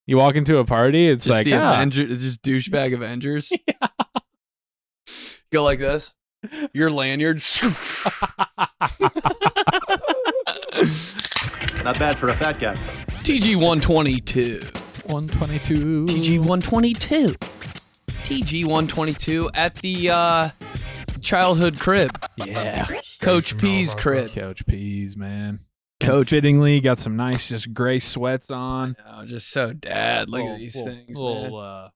You walk into a party, it's just like, the Avengers, it's just douchebag Avengers. Yeah. Go like this. Your lanyard. Not bad for a fat guy. TG122. 122. TG122. TG122 at the childhood crib. Yeah. Coach P's crib. Coach P's, man. Coach. Fittingly got some nice, just gray sweats on. Oh, just so dad. Look at these things, man.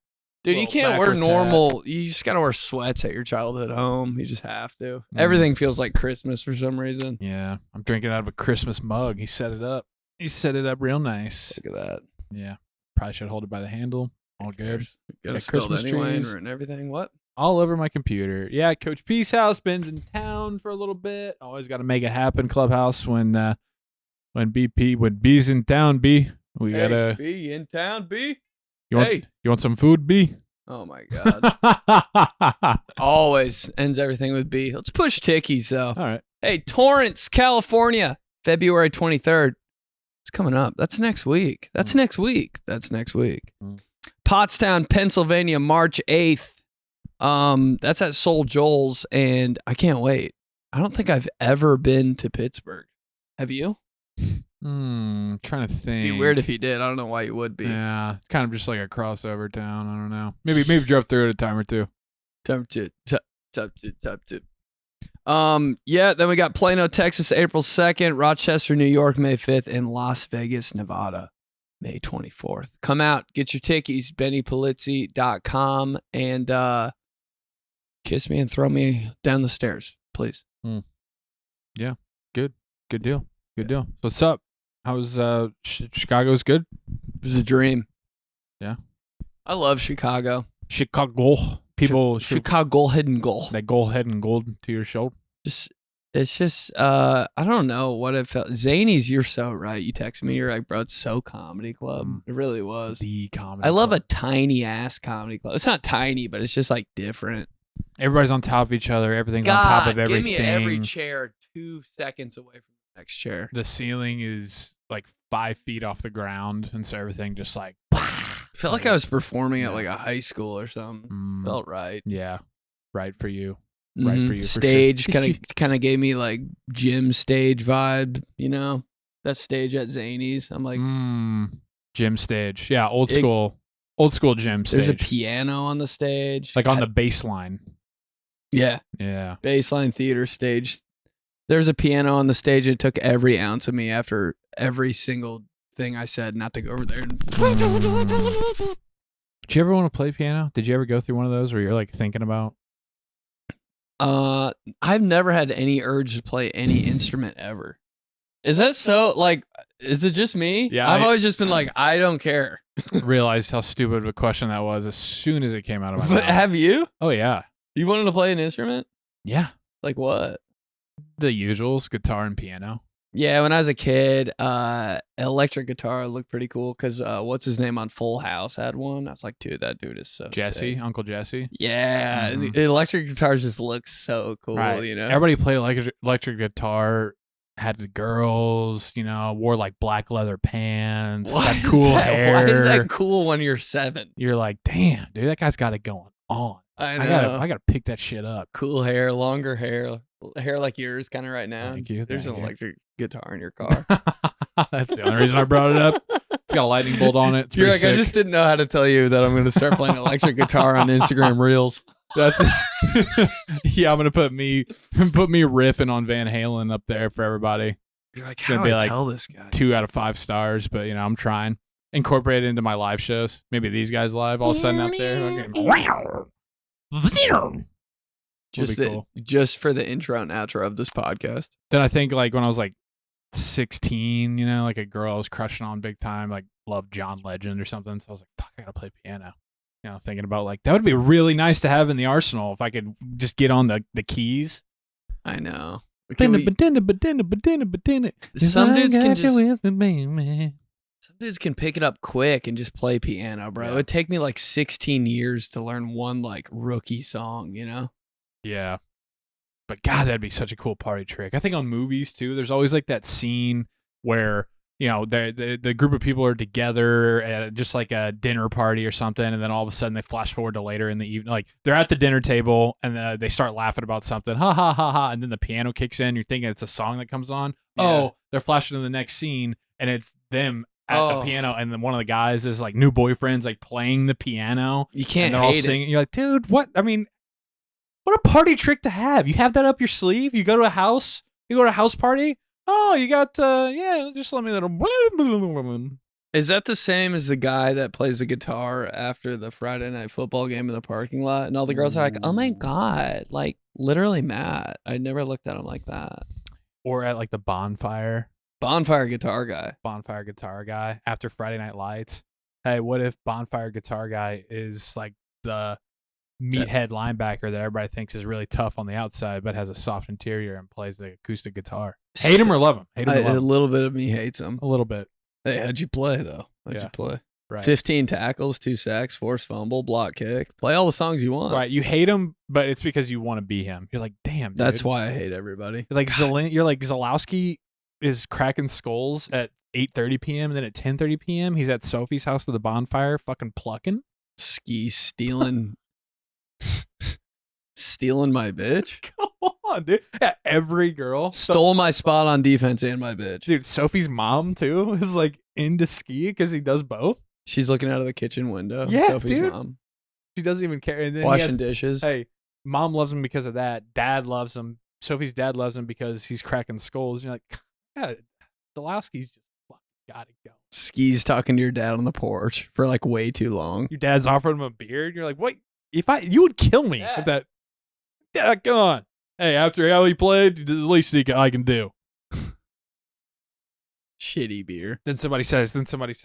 Dude, you little can't wear backwards normal. You just got to wear sweats at your childhood home. You just have to. Everything feels like Christmas for some reason. Yeah. I'm drinking out of a Christmas mug. He set it up. He set it up real nice. Look at that. Yeah. Probably should hold it by the handle. All good. Got Got spelled Christmas anyway trees. and everything. What? All over my computer. Yeah, Coach P's house. Ben's in town for a little bit. Always got to make it happen. Clubhouse when B's in town. B, we gotta. B in town. B. You want some food, B? Oh my God. Always ends everything with B. Let's push tickies though. All right. Hey, Torrance, California, February 23rd. It's coming up. That's next week. That's next week. Pottstown, Pennsylvania, March 8th. That's at Soul Joel's, and I can't wait. I don't think I've ever been to Pittsburgh. Have you? Trying to think. It'd be weird if you did. I don't know why you would be. Yeah, it's kind of just like a crossover town. I don't know. Maybe drove through it a time or two. Top two. Yeah, then we got Plano, Texas, April 2nd, Rochester, New York, May 5th, and Las Vegas, Nevada, May 24th. Come out, get your tickies, BennyPolizzi.com, and kiss me and throw me down the stairs, please. Yeah, good deal. So what's up? How's Chicago's good? It was a dream. Yeah. I love Chicago. Chicago. People Chicago hidden goal. that goal head and gold to your shoulder. It's just I don't know what it felt. Zany's, you're so right. You texted me, you're like, bro, it's so comedy club. It really was. The comedy. I love club. a tiny ass comedy club. It's not tiny, but it's just like different. Everybody's on top of each other. Everything's on top of everything. Give me every chair 2 seconds away from the next chair. The ceiling is like 5 feet off the ground, and so everything just like. I felt like I was performing at like a high school or something. Felt right. Yeah, right for you. Right for you. Stage for sure. kind of gave me like gym stage vibe. You know, that stage at Zany's. I'm like gym stage. Yeah, old school gym stage. There's a piano on the stage, like on the baseline. Yeah, baseline theater stage. There's a piano on the stage. It took every ounce of me after every single thing I said not to go over there. Did you ever want to play piano? Did you ever go through one of those where you're like thinking about? I've never had any urge to play any instrument ever. Is that so? Like, is it just me? Yeah, I've always just been like, I don't care. Realized how stupid of a question that was as soon as it came out of my mouth. But have you? Oh yeah. You wanted to play an instrument? Yeah. Like what? The usuals, guitar and piano. Yeah, when I was a kid, electric guitar looked pretty cool because what's his name on Full House had one. I was like, dude, that dude is so Jesse, sick. Uncle Jesse. Yeah, the electric guitars just look so cool, Right. you know? Everybody played electric guitar, had the girls, you know, wore like black leather pants, had cool hair. Why is that cool when you're 7? You're like, damn, dude, that guy's got it going on. I know. I gotta pick that shit up. Cool hair, longer hair like yours kind of right now. Thank you. There's an electric guitar in your car. That's the only reason I brought it up. It's got a lightning bolt on it. It's You're pretty like, I sick. just didn't know how to tell you that I'm going to start playing electric guitar on Instagram Reels. That's yeah. I'm gonna put me riffing on Van Halen up there for everybody. You're like, It's how gonna do be I like tell this guy? 2 out of 5 stars, but you know, I'm trying. Incorporate it into my live shows. Maybe these guys live all of a sudden out there. Just for the intro and outro of this podcast. Then I think like when I was like 16, you know, like a girl I was crushing on big time, like loved John Legend or something. So I was like, fuck, I gotta play piano. You know, thinking about like that would be really nice to have in the arsenal if I could just get on the keys. I know. Some Some dudes can pick it up quick and just play piano, bro. Yeah. It would take me like 16 years to learn one like rookie song, you know? Yeah. But God, that'd be such a cool party trick. I think on movies too, there's always like that scene where, you know, the group of people are together at just like a dinner party or something, and then all of a sudden they flash forward to later in the evening, like they're at the dinner table and they start laughing about something, ha ha ha ha, and then the piano kicks in. You're thinking it's a song that comes on. Yeah. Oh, they're flashing to the next scene, and it's them at the piano, and then one of the guys is like new boyfriend's like playing the piano. You can't and they're all hate singing. You're like, dude, what? I mean, what a party trick to have. You have that up your sleeve. You go to a house. You go to a house party. Oh, you got, just let me little. Is that the same as the guy that plays the guitar after the Friday night football game in the parking lot? And all the girls are like, oh my God, like literally mad. I never looked at him like that. Or at like the bonfire guitar guy. Bonfire guitar guy after Friday Night Lights. Hey, what if bonfire guitar guy is like the meathead linebacker that everybody thinks is really tough on the outside, but has a soft interior and plays the acoustic guitar? Hate him or love him? Hate him or love him? A little bit of me hates him. A little bit. Hey, how'd you play though? How'd Yeah. you play? Right. 15 tackles, 2 sacks, forced fumble, block kick. Play all the songs you want. Right. You hate him, but it's because you want to be him. You're like, damn, dude. That's why I hate everybody. You're like Ẓalowski is cracking skulls at 8:30 p.m. and then at 10:30 p.m. he's at Sophie's house with a bonfire fucking plucking. Ski stealing my bitch. Come on, dude. Yeah, every girl Stole my spot on defense and my bitch. Dude, Sophie's mom too is like into ski because he does both. She's looking out of the kitchen window. Yeah, Sophie's dude. mom. She doesn't even care. And then Washing dishes. Hey, mom loves him because of that. Dad loves him. Sophie's dad loves him because he's cracking skulls. You're like, yeah, Ẓalowski's just fucking gotta go. Ski's talking to your dad on the porch for like way too long. Your dad's offering him a beard. You're like, what? You would kill me if that. Yeah, come on. Hey, after how he played, the least I can do. Shitty beer. Then somebody says, everybody's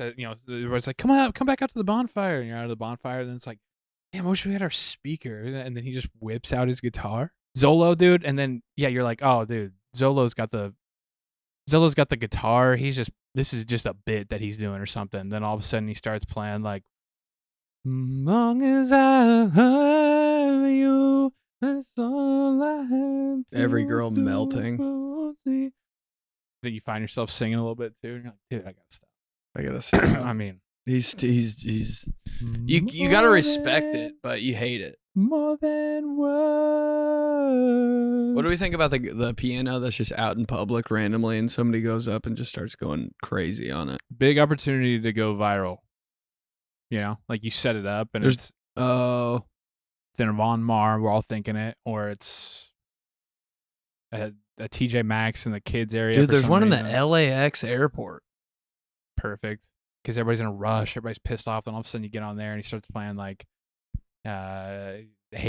like, come back out to the bonfire. And you're out of the bonfire. Then it's like, damn, I wish we had our speaker. And then he just whips out his guitar. Zolo, dude. And then, yeah, you're like, oh, dude, Zolo's got the guitar. This is just a bit that he's doing or something. Then all of a sudden he starts playing like, long as I have you, that's all I have. Every girl melting. Then you find yourself singing a little bit too. And you're like, dude, I gotta stop. I gotta stop. I mean, he's you gotta respect it, but you hate it. More than words. What do we think about the piano that's just out in public randomly and somebody goes up and just starts going crazy on it? Big opportunity to go viral. You know, like you set it up and it's in Von Mar, we're all thinking it, or it's a TJ Maxx in the kids area. Dude, there's one in the LAX airport. Perfect. Because everybody's in a rush, everybody's pissed off, then all of a sudden you get on there and he starts playing like Hey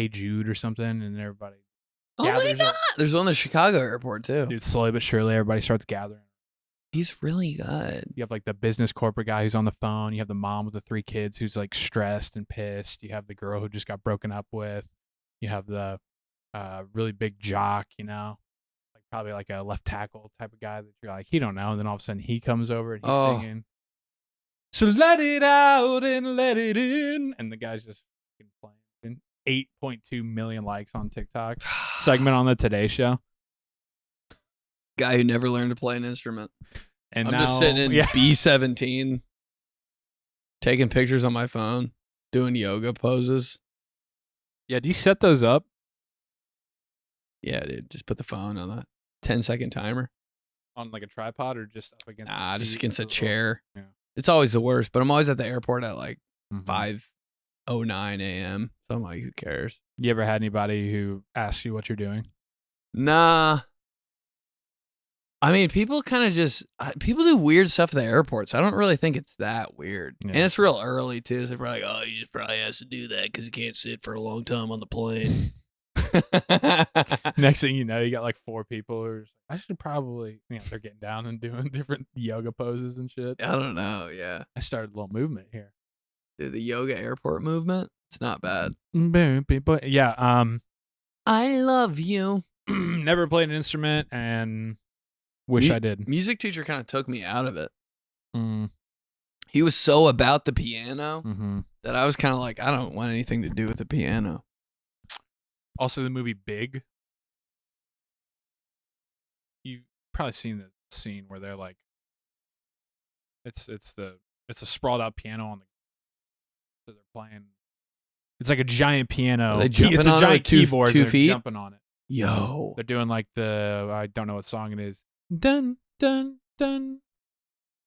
Jude or something, and everybody my God! There's one in the Chicago airport too. Dude, slowly but surely everybody starts gathering. He's really good. You have like the business corporate guy who's on the phone. You have the mom with the 3 kids who's like stressed and pissed. You have the girl who just got broken up with. You have the really big jock, you know, like probably like a left tackle type of guy that you're like, he don't know. And then all of a sudden he comes over and he's singing. So let it out and let it in. And the guy's just playing. 8.2 million likes on TikTok. Segment on the Today Show. Guy who never learned to play an instrument. And I'm now, just sitting in B17, taking pictures on my phone, doing yoga poses. Yeah, do you set those up? Yeah, dude. Just put the phone on a 10-second timer. On like a tripod or just up against the seat just against a little- chair. Yeah. It's always the worst, but I'm always at the airport at like Mhm. 5:09 a.m. So I'm like, who cares? You ever had anybody who asks you what you're doing? Nah. I mean, people kind of people do weird stuff at the airports. I don't really think it's that weird. Yeah. And it's real early, too. So they're like, oh, you just probably has to do that because you can't sit for a long time on the plane. Next thing you know, you got like 4 people who are just like, I should probably, they're getting down and doing different yoga poses and shit. I don't know. Yeah. I started a little movement here. Dude, the yoga airport movement, it's not bad. Yeah. I love you. Never played an instrument and wish I did. Music teacher kind of took me out of it. Mm. He was so about the piano Mm-hmm. that I was kind of like, I don't want anything to do with the piano. Also, the movie Big. You've probably seen the scene where they're like It's a sprawled out piano on the. So they're playing. It's like a giant piano. Are they jumping It's on a it giant with two keyboard. They're feet? jumping on it. Yo. They're doing like the I don't know what song it is. Dun dun dun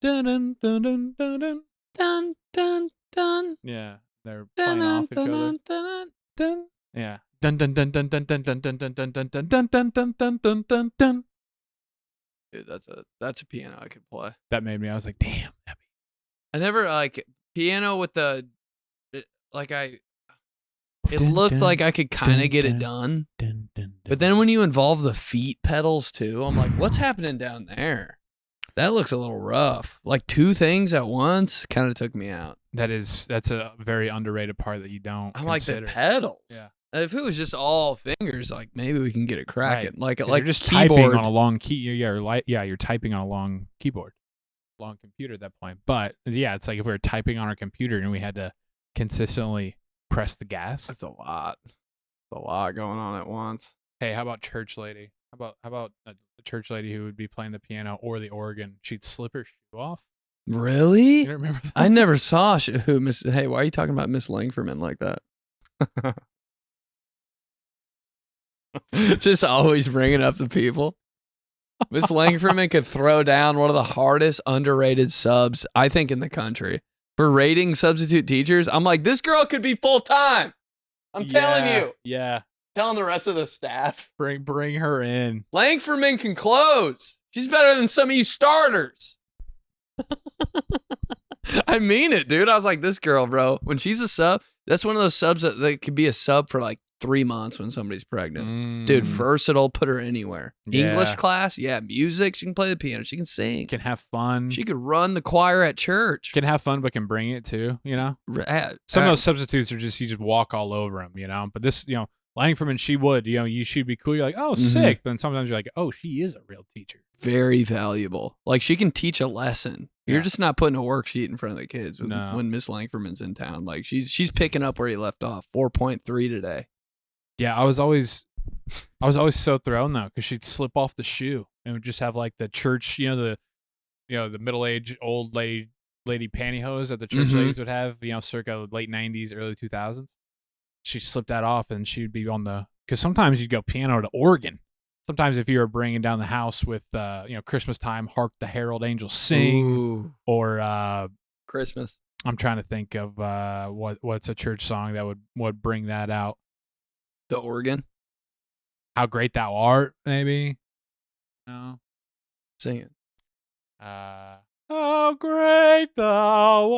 dun dun dun dun dun dun Dun, dun, dun. Yeah, they're Dun, playing off each dun, other. dun, dun, Dun. Yeah. Dun dun dun dun dun dun dun dun dun dun dun dun dun dun dun dun dun dun dun. Dude, that's a piano I could play. That made me. I was like, damn. I never like piano with the it looked like I could kind of get it done. But then when you involve the feet pedals too, I'm like, what's happening down there? That looks a little rough. Like 2 things at once kind of took me out. That's a very underrated part that you don't. I'm consider. like the pedals. Yeah. If it was just all fingers, like maybe we can get it cracking. Right. Like You're just keyboard. typing on a long key. You're typing on a long keyboard, long computer at that point. But yeah, it's like if we were typing on our computer and we had to consistently press the gas. That's a lot. A lot going on at once. Hey, how about church lady? How about a church lady who would be playing the piano or the organ? She'd slip her shoe off. Really? You don't remember that? I never saw who Miss. Hey, why are you talking about Miss 𝗕𝗓𝗓𝗦 like that? Just always bringing up the people. Miss 𝗕𝗓𝗓𝗦 could throw down one of the hardest underrated subs I think in the country for rating substitute teachers. I'm like, this girl could be full time. I'm telling you. Yeah. Telling the rest of the staff. Bring her in. 𝗕𝗓𝗓𝗦 can close. She's better than some of you starters. I mean it, dude. I was like, this girl, bro, when she's a sub, that's one of those subs that could be a sub for like 3 months when somebody's pregnant. Dude, versatile, put her anywhere. Yeah. English class, yeah, music, she can play the piano, she can sing. Can have fun. She could run the choir at church. Can have fun, but can bring it too, you know? Some of those substitutes are just, you just walk all over them, you know? But this, 𝗕𝗓𝗓𝗦, she would, she'd be cool. You're like, oh, sick. But then sometimes you're like, oh, she is a real teacher. Very valuable. Like, she can teach a lesson. You're Yeah. just not putting a worksheet in front of the kids No. when Miss 𝗕𝗓𝗓𝗦's in town. Like, she's picking up where you left off. 4.3 today. Yeah, I was always so thrown though, because she'd slip off the shoe and would just have like the church, the middle-aged old lady pantyhose that the church ladies would have, circa late 90s, early 2000s. She slipped that off and she'd be on because sometimes you'd go piano to organ. Sometimes if you were bringing down the house with, Christmas time, Hark the Herald Angels Sing. Ooh. Or Christmas. I'm trying to think of what's a church song that would bring that out. The organ. How Great Thou Art, maybe. No. Sing it. How great thou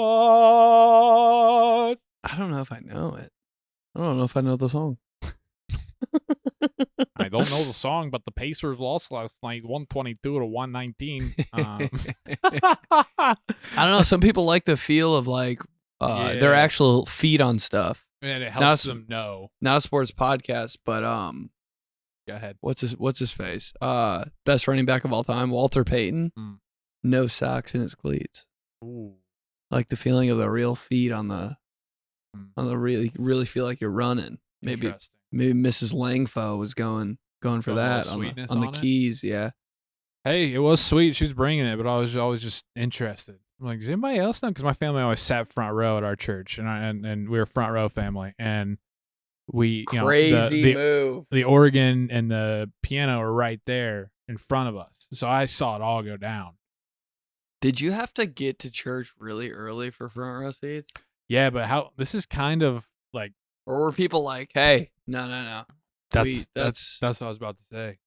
art. I don't know if I know it. I don't know if I know the song. I don't know the song, but the Pacers lost last night, 122 to 119. I don't know. Some people like the feel of like their actual feet on stuff. And it helps them know. Not a sports podcast, but Go ahead. what's his face? Best running back of all time, Walter Payton. No socks in his cleats. Ooh. Like the feeling of the real feet on the really feel like you're running. Maybe Mrs. 𝗕𝗓𝗓𝗦 was going for that on the keys. Yeah. Hey, it was sweet. She was bringing it, but I was always just interested. I'm like, does anybody else know? Because my family always sat front row at our church, and we were a front row family, and we crazy move. The organ and the piano are right there in front of us, so I saw it all go down. Did you have to get to church really early for front row seats? Yeah, but this is kind of like, or were people like, hey, no. That's what I was about to say.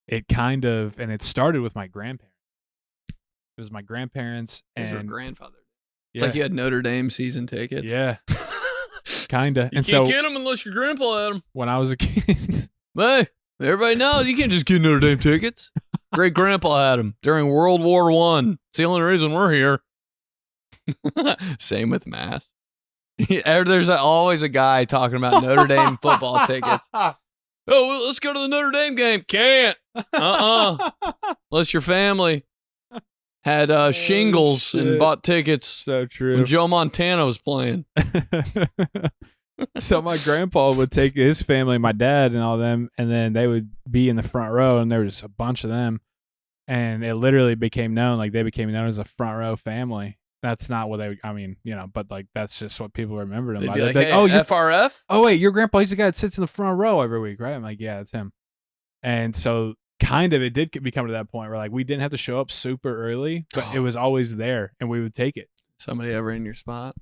It kind of, and it started with my grandparents. It was my grandparents and your grandfather. It's like you had Notre Dame season tickets. Yeah, kind of. You can't get them unless your grandpa had them. When I was a kid, hey, everybody knows you can't just get Notre Dame tickets. Great grandpa had them during World War I. It's the only reason we're here. Same with Mass. There's always a guy talking about Notre Dame football tickets. Oh, well, let's go to the Notre Dame game. Can't. Unless your family had shingles and bought tickets. So true. When Joe Montana was playing. So my grandpa would take his family, my dad and all them, and then they would be in the front row, and there was a bunch of them. And it literally became known, like they became known as a front row family. That's not what but like that's just what people remembered them They'd by. be like, They'd hey, oh, FRF? oh wait, your grandpa, he's the guy that sits in the front row every week, right? I'm like, yeah, it's him. And so kind of it did become to that point where like we didn't have to show up super early, but it was always there and we would take it. Somebody ever in your spot?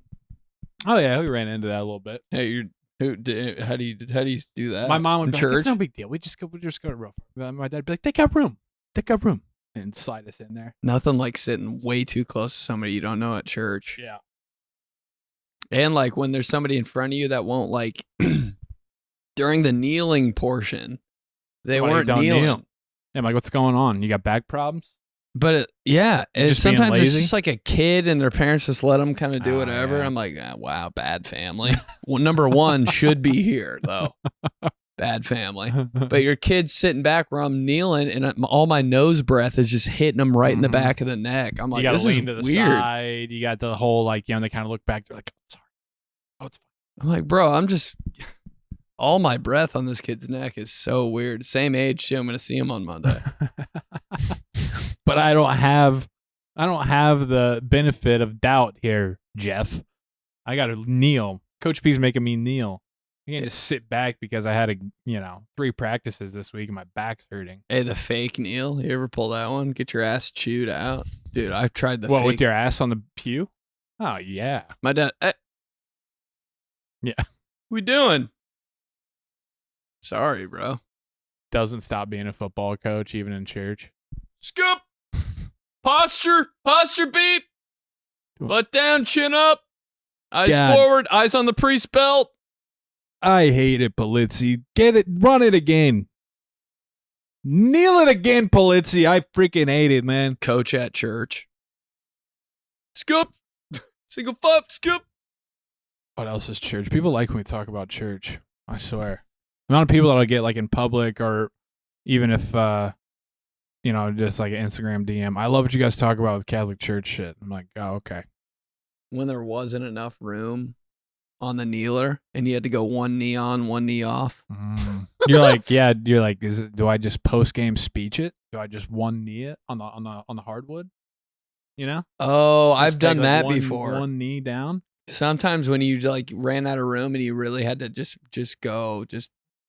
Oh yeah, we ran into that a little bit. Hey, how do you do that? My mom would be church? like, it's no big deal. We just go to Rover. My dad would be like, they got room, and slide us in there. Nothing like sitting way too close to somebody you don't know at church. Yeah. And like when there's somebody in front of you that won't like during the kneeling portion, they weren't kneeling. Yeah, I'm like, what's going on? You got back problems? But it's Just being sometimes it's lazy? just like a kid and their parents just let them kind of do whatever. Yeah. I'm like, wow, bad family. Well, number one should be here though. Bad family. But your kid's sitting back where I'm kneeling and all my nose breath is just hitting them right in the back of the neck. I'm like, you gotta this is lean to the weird. side. You got the whole like, they kind of look back. They're like, oh, sorry. Oh, it's fine. I'm like, bro, I'm just all my breath on this kid's neck is so weird. Same age too. I'm gonna see him on Monday. But I don't have the benefit of doubt here, Jeff. I got to kneel. Coach P's making me kneel. I can't just sit back because I had 3 practices this week and my back's hurting. Hey, the fake kneel. You ever pull that one? Get your ass chewed out, dude. I've tried the. What, fake. with your ass on the pew? Oh yeah. My dad. Yeah. We doing? Sorry, bro. Doesn't stop being a football coach even in church. Scoop. Posture beep. Butt down, chin up. Eyes forward, eyes on the priest belt. I hate it, Polizzi. Get it, run it again. Kneel it again, Polizzi. I freaking hate it, man. Coach at church. Scoop. Single flop, scoop. What else is church? People like when we talk about church. I swear. The amount of people that I get like in public or even if just like an Instagram DM. I love what you guys talk about with Catholic Church shit. I'm like, oh, okay. When there wasn't enough room on the kneeler and you had to go one knee on, one knee off. You're like, do I just post game speech it? Do I just one knee it on the hardwood? You know? Oh, Just I've done take, that one, before. One knee down. Sometimes when you like ran out of room and you really had to just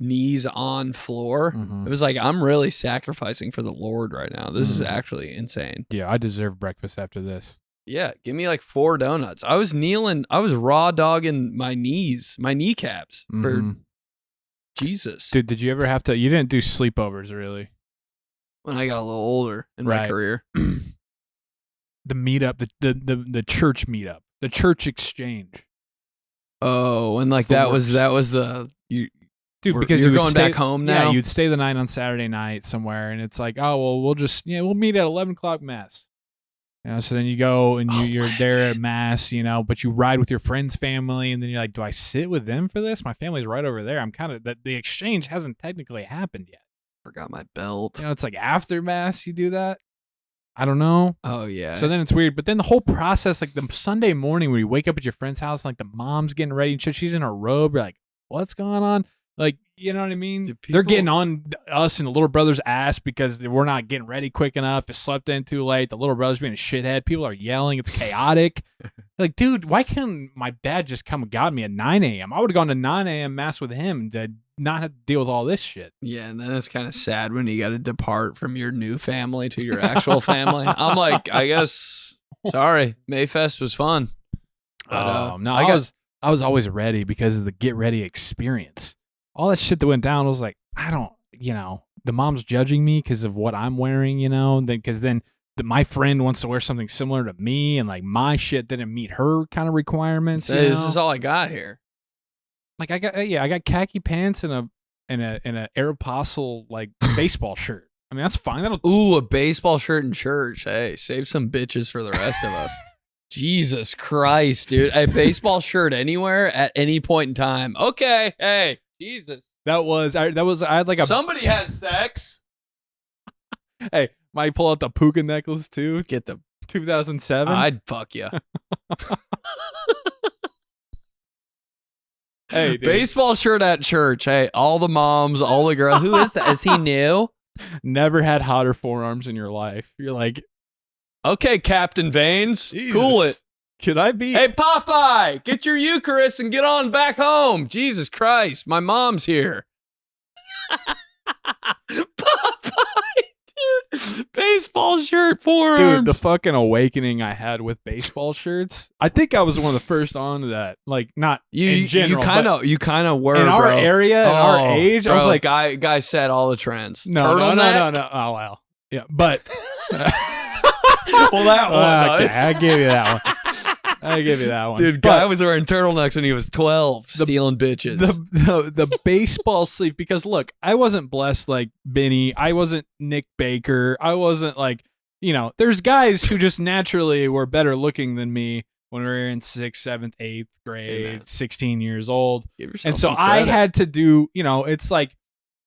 knees on floor. Mm-hmm. It was like, I'm really sacrificing for the Lord right now. This is actually insane. Yeah, I deserve breakfast after this. Yeah, give me like 4 donuts. I was kneeling. I was raw dogging my kneecaps for Jesus. Dude, did you ever have to? You didn't do sleepovers, really? When I got a little older in my career. The meetup, the church meetup, the church exchange. Oh, and like that was the Dude, because you're going back home now. Yeah, you'd stay the night on Saturday night somewhere, and it's like, oh well, we'll meet at 11:00 mass. So then you go and you're there at mass, but you ride with your friend's family, and then you're like, do I sit with them for this? My family's right over there. I'm kind of the exchange hasn't technically happened yet. Forgot my belt. It's like after mass you do that. I don't know. Oh yeah. So then it's weird, but then the whole process, like the Sunday morning where you wake up at your friend's house, and like the mom's getting ready and shit, she's in her robe. You're like, what's going on? Like, you know what I mean? They're getting on us and the little brother's ass because we're not getting ready quick enough. It slept in too late. The little brother's being a shithead. People are yelling. It's chaotic. Like, dude, why can't my dad just come and got me at 9 a.m.? I would have gone to 9 a.m. mass with him to not have to deal with all this shit. Yeah, and then it's kind of sad when you got to depart from your new family to your actual family. I'm like, I guess, sorry, Mayfest was fun. But, no, I was always ready because of the get ready experience. All that shit that went down was like, I don't, the mom's judging me because of what I'm wearing, because then my friend wants to wear something similar to me, and like my shit didn't meet her kind of requirements. Hey, this is all I got here. Like I got khaki pants and a 𝗕𝗚𝗖𝗢𝗠𝗜 like baseball shirt. I mean, that's fine. Ooh, a baseball shirt in church. Hey, save some bitches for the rest of us. Jesus Christ, dude. A baseball shirt anywhere at any point in time. Okay, hey. Jesus. I had like a somebody has sex. Hey, might pull out the puka necklace too. Get the 2007. I'd fuck you. Hey, dude. Baseball shirt at church. Hey, all the moms, all the girls. Who is that? Is he new? Never had hotter forearms in your life. You're like, Okay, Captain Veins, Jesus, cool it. Could I be? Hey, Popeye, get your Eucharist and get on back home. Jesus Christ, my mom's here. Popeye, dude. Baseball shirt, forearms. Dude, the fucking awakening I had with baseball shirts. I think I was one of the first on that. Like, not in general, you kind of were in our bro. area, in our age. Bro, I was like, guy set all the trends. no. Oh well, yeah, but Well, that one, okay, I give you that one. I give you that one, dude. Guy was wearing turtlenecks when he was 12, stealing bitches. The baseball sleeve, because look, I wasn't blessed like Benny. I wasn't Nick Baker. I wasn't like, there's guys who just naturally were better looking than me when we were in 6th, 7th, 8th grade, 16 years old. And so I had to do, it's like,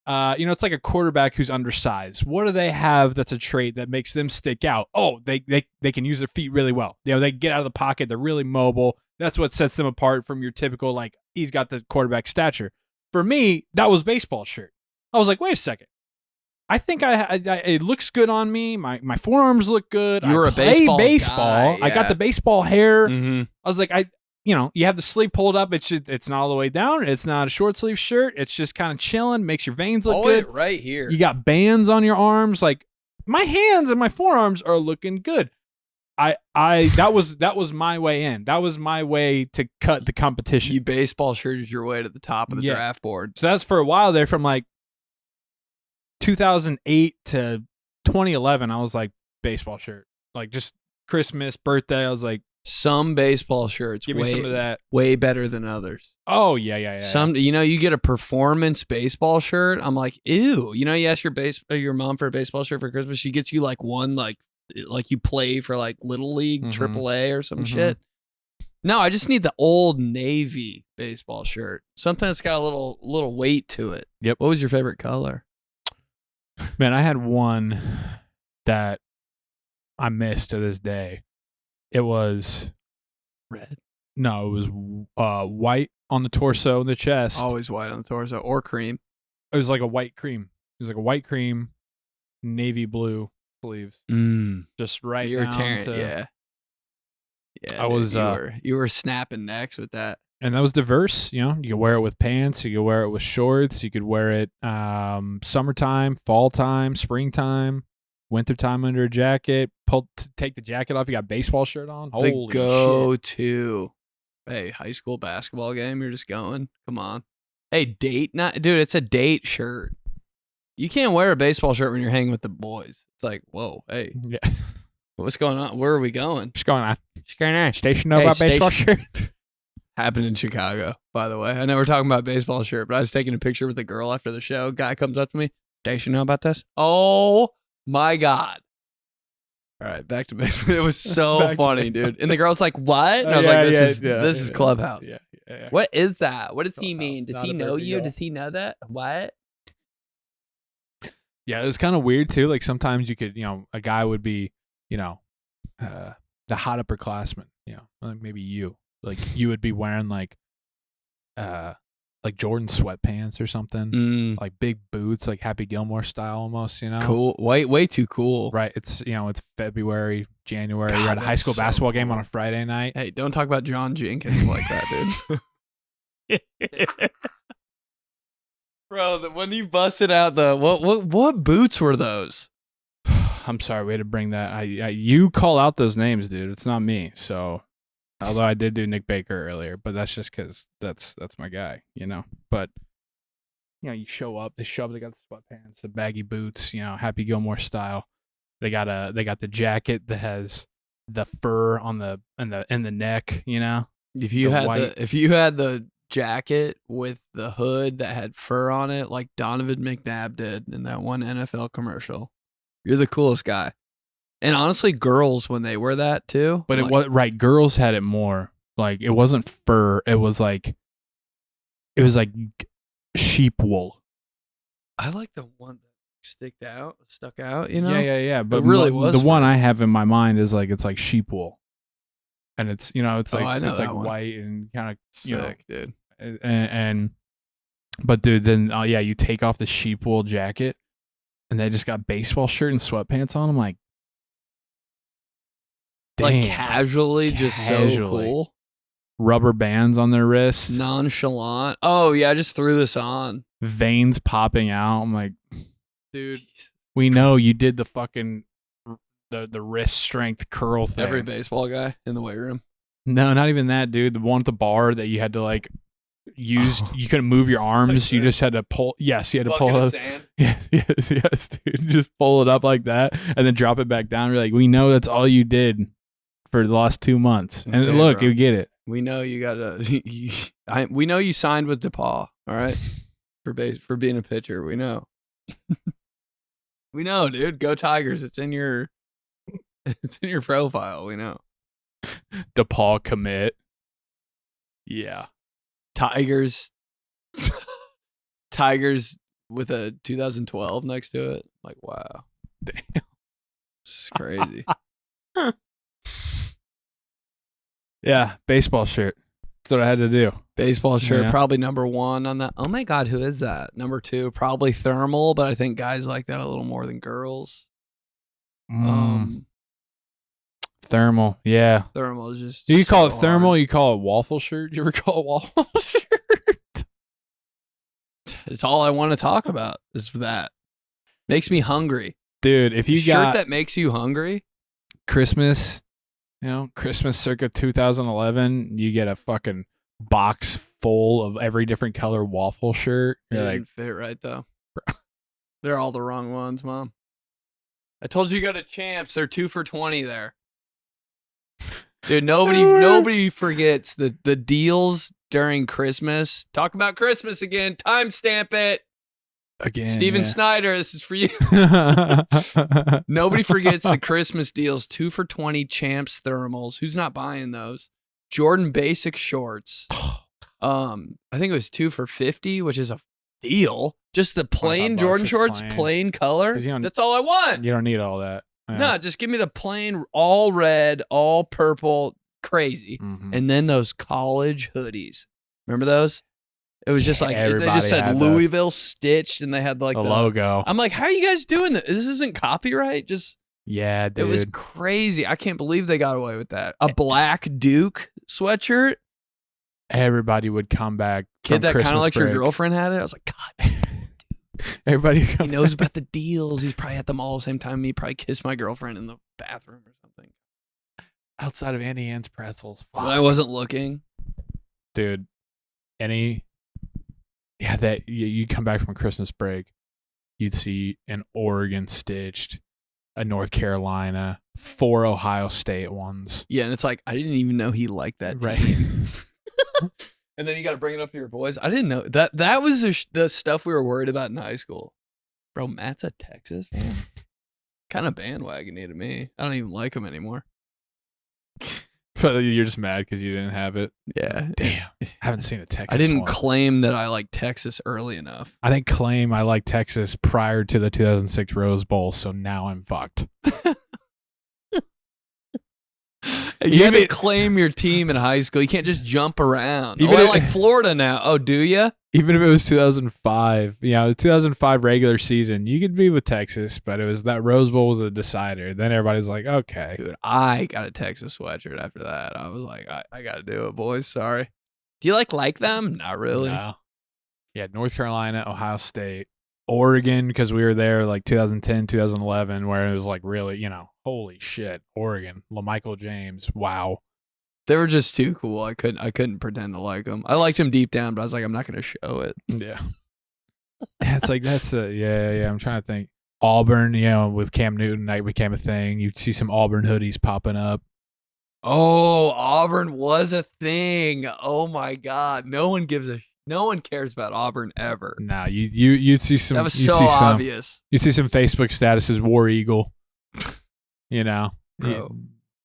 it's like a quarterback who's undersized. What do they have that's a trait that makes them stick out? Oh, they can use their feet really well. They get out of the pocket. They're really mobile. That's what sets them apart from your typical, like, he's got the quarterback stature. For me, that was baseball shirt. I was like, wait a second. I think it looks good on me. My forearms look good. You were I a baseball guy, I got the baseball hair. Mm-hmm. I was like, you have the sleeve pulled up. It's not all the way down. It's not a short sleeve shirt. It's just kind of chilling. Makes your veins look good. Right here. You got bands on your arms. Like, my hands and my forearms are looking good. That was my way in. That was my way to cut the competition. You baseball shirted your way to the top of the draft board. So that's for a while there, from like 2008 to 2011. I was like, baseball shirt. Like, just Christmas, birthday. I was like, some baseball shirts give me some of that. Way better than others. Oh yeah. Some, you get a performance baseball shirt. I'm like, ew. You ask your mom for a baseball shirt for Christmas. She gets you like one, like you play for like Little League, AAA or some shit. No, I just need the Old Navy baseball shirt. Something that's got a little weight to it. Yep. What was your favorite color? Man, I had one that I miss to this day. It was red. No, it was white on the torso and the chest. Always white on the torso, or cream. It was like a white cream. It was like a white cream, navy blue sleeves. Just right You were down tearing, to, yeah. I was. You were snapping necks with that. And that was diverse. You could wear it with pants. You could wear it with shorts. You could wear it summertime, fall time, springtime, wintertime under a jacket. Take the jacket off. You got a baseball shirt on. Holy the go-to. Hey, high school basketball game. You're just going. Come on. Hey, date night, dude. It's a date shirt. You can't wear a baseball shirt when you're hanging with the boys. It's like, whoa, hey, yeah. What's going on? Where are we going? What's going on? What's going on? Station know about baseball shirt. Happened in Chicago, by the way. I know we're talking about baseball shirt, but I was taking a picture with a girl after the show. Guy comes up to me. Station know about this? Oh my God. All right, back to baseball. It was so funny, dude. And the girl's like, what? And I was like, this is Clubhouse. Yeah. What is that? What does he Clubhouse, mean? Does not he a know burpy you? girl. Does he know that? What? Yeah, it was kind of weird too. Like, sometimes you could, a guy would be, the hot upperclassman, like maybe you. Like, you would be wearing like Jordan sweatpants or something, like big boots, like Happy Gilmore style almost, Cool. Way too cool. Right. It's, it's February, January. God, You're at a high school so basketball game cool. on a Friday night. Hey, don't talk about John Jenkins like that, dude. Bro, when you busted out what boots were those? I'm sorry, we had to bring that. You call out those names, dude. It's not me. So, although I did do Nick Baker earlier, but that's just because that's my guy, But you show up. They got the sweatpants, the baggy boots, Happy Gilmore style. They got the jacket that has the fur on the neck, If you had the jacket with the hood that had fur on it, like Donovan McNabb did in that one NFL commercial, you're the coolest guy. And honestly, girls, when they wear that too. But it was right. Girls had it more. Like, it wasn't fur. It was like sheep wool. I like the one that stuck out. Yeah. But it really was the one I have in my mind is like, it's like sheep wool, and it's it's like I know it's that like one. white and kind of Sick, dude. And but dude, then you take off the sheep wool jacket, and they just got baseball shirt and sweatpants on. I'm like, Like damn, casually, just so cool. Rubber bands on their wrists, Nonchalant. Oh, yeah, I just threw this on. veins popping out. I'm like, dude, we know you did the fucking the wrist strength curl thing. Every baseball guy in the weight room. No, not even that, dude. The one at the bar that you had to like use, you couldn't move your arms. You just had to pull. Yes, you had to pull it. Sand. Yes, dude. Just pull it up like that and then drop it back down. We're like, we know that's all you did for the last 2 months. And Okay, look, bro. you get it. We know you got to. We know you signed with 𝗕𝗘𝗡𝗚. All right, for being a pitcher. We know. We know, dude. Go Tigers. It's in your profile. We know. 𝗕𝗘𝗡𝗚𝗓. Yeah. Tigers. Tigers with a 2012 next to it. Like, wow. Damn. It's crazy. Yeah, baseball shirt. That's what I had to do. Baseball shirt, Yeah. probably number 1 on that. Oh my God, who is that? Number 2, probably thermal, but I think guys like that a little more than girls. Thermal. Yeah. Thermal is just. Do you call it so thermal? hard. You call it waffle shirt? You ever call it waffle shirt? It's all I want to talk about is that. Makes me hungry. Dude, if you shirt got that makes you hungry. Christmas, Christmas circa 2011, you get a fucking box full of every different color waffle shirt. They You're like, didn't fit right though. They're all the wrong ones, Mom. I told you got a Champs. They're 2 for $20 there. Dude, nobody forgets the deals during Christmas. Talk about Christmas again. Timestamp it. again. Steven Snyder, this is for you. Nobody forgets the Christmas deals. 2 for $20 Champs thermals. Who's not buying those? Jordan Basic shorts. I think it was 2 for $50, which is a deal. Just the plain $25 Jordan is shorts, plain. plain color. 'Cause you don't- That's all I want. You don't need all that. Yeah. No, just give me the plain, all red, all purple, crazy. Mhm. And then those college hoodies. Remember those? It was just like, they Everybody just said had those. Louisville stitched and they had like the the logo. I'm like, how are you guys doing this? This isn't copyright. Just, Yeah, dude. it was crazy. I can't believe they got away with that. A black Duke sweatshirt. Everybody would come back. Kid from that kind Christmas of like your break. girlfriend had it. I was like, God, Everybody would he come knows about the deals. He's probably at them all the same time. Me probably kissed my girlfriend in the bathroom or something. outside of Andy Ann's pretzels. When I wasn't looking. Dude, that you come back from a Christmas break, you'd see an Oregon stitched, a North Carolina, 4 Ohio State ones. Yeah, and it's like, I didn't even know he liked that Right. team. And then you got to bring it up to your boys. I didn't know that was the stuff we were worried about in high school. Bro, Matt's a Texas fan. Kind of bandwagony to me. I don't even like him anymore. But you're just mad because you didn't have it. Yeah. Damn. I haven't seen a Texas I didn't one. claim that I like Texas early enough. I didn't claim I liked Texas prior to the 2006 Rose Bowl, so now I'm fucked. You had to Even- claim your team in high school. You can't just jump around. Even I if- like Florida now. Oh, do you? Even if it was 2005, the 2005 regular season, you could be with Texas, but it was that Rose Bowl was a decider. Then everybody's like, okay. Dude, I got a Texas sweatshirt after that. I was like, I got to do it, boys. Sorry. Do you like them? Not really. No. Yeah, North Carolina, Ohio State, Oregon, because we were there like 2010, 2011, where it was like really, holy shit, Oregon, LaMichael James, wow. They were just too cool. I couldn't pretend to like them. I liked him deep down, but I was like, I'm not going to show it. Yeah. It's like, yeah. I'm trying to think. Auburn, with Cam Newton, that became a thing. You'd see some Auburn hoodies popping up. Oh, Auburn was a thing. Oh my God. No one cares about Auburn ever. Nah, you'd see some. That was you'd so see some- obvious. You'd see some Facebook statuses, War Eagle. Bro,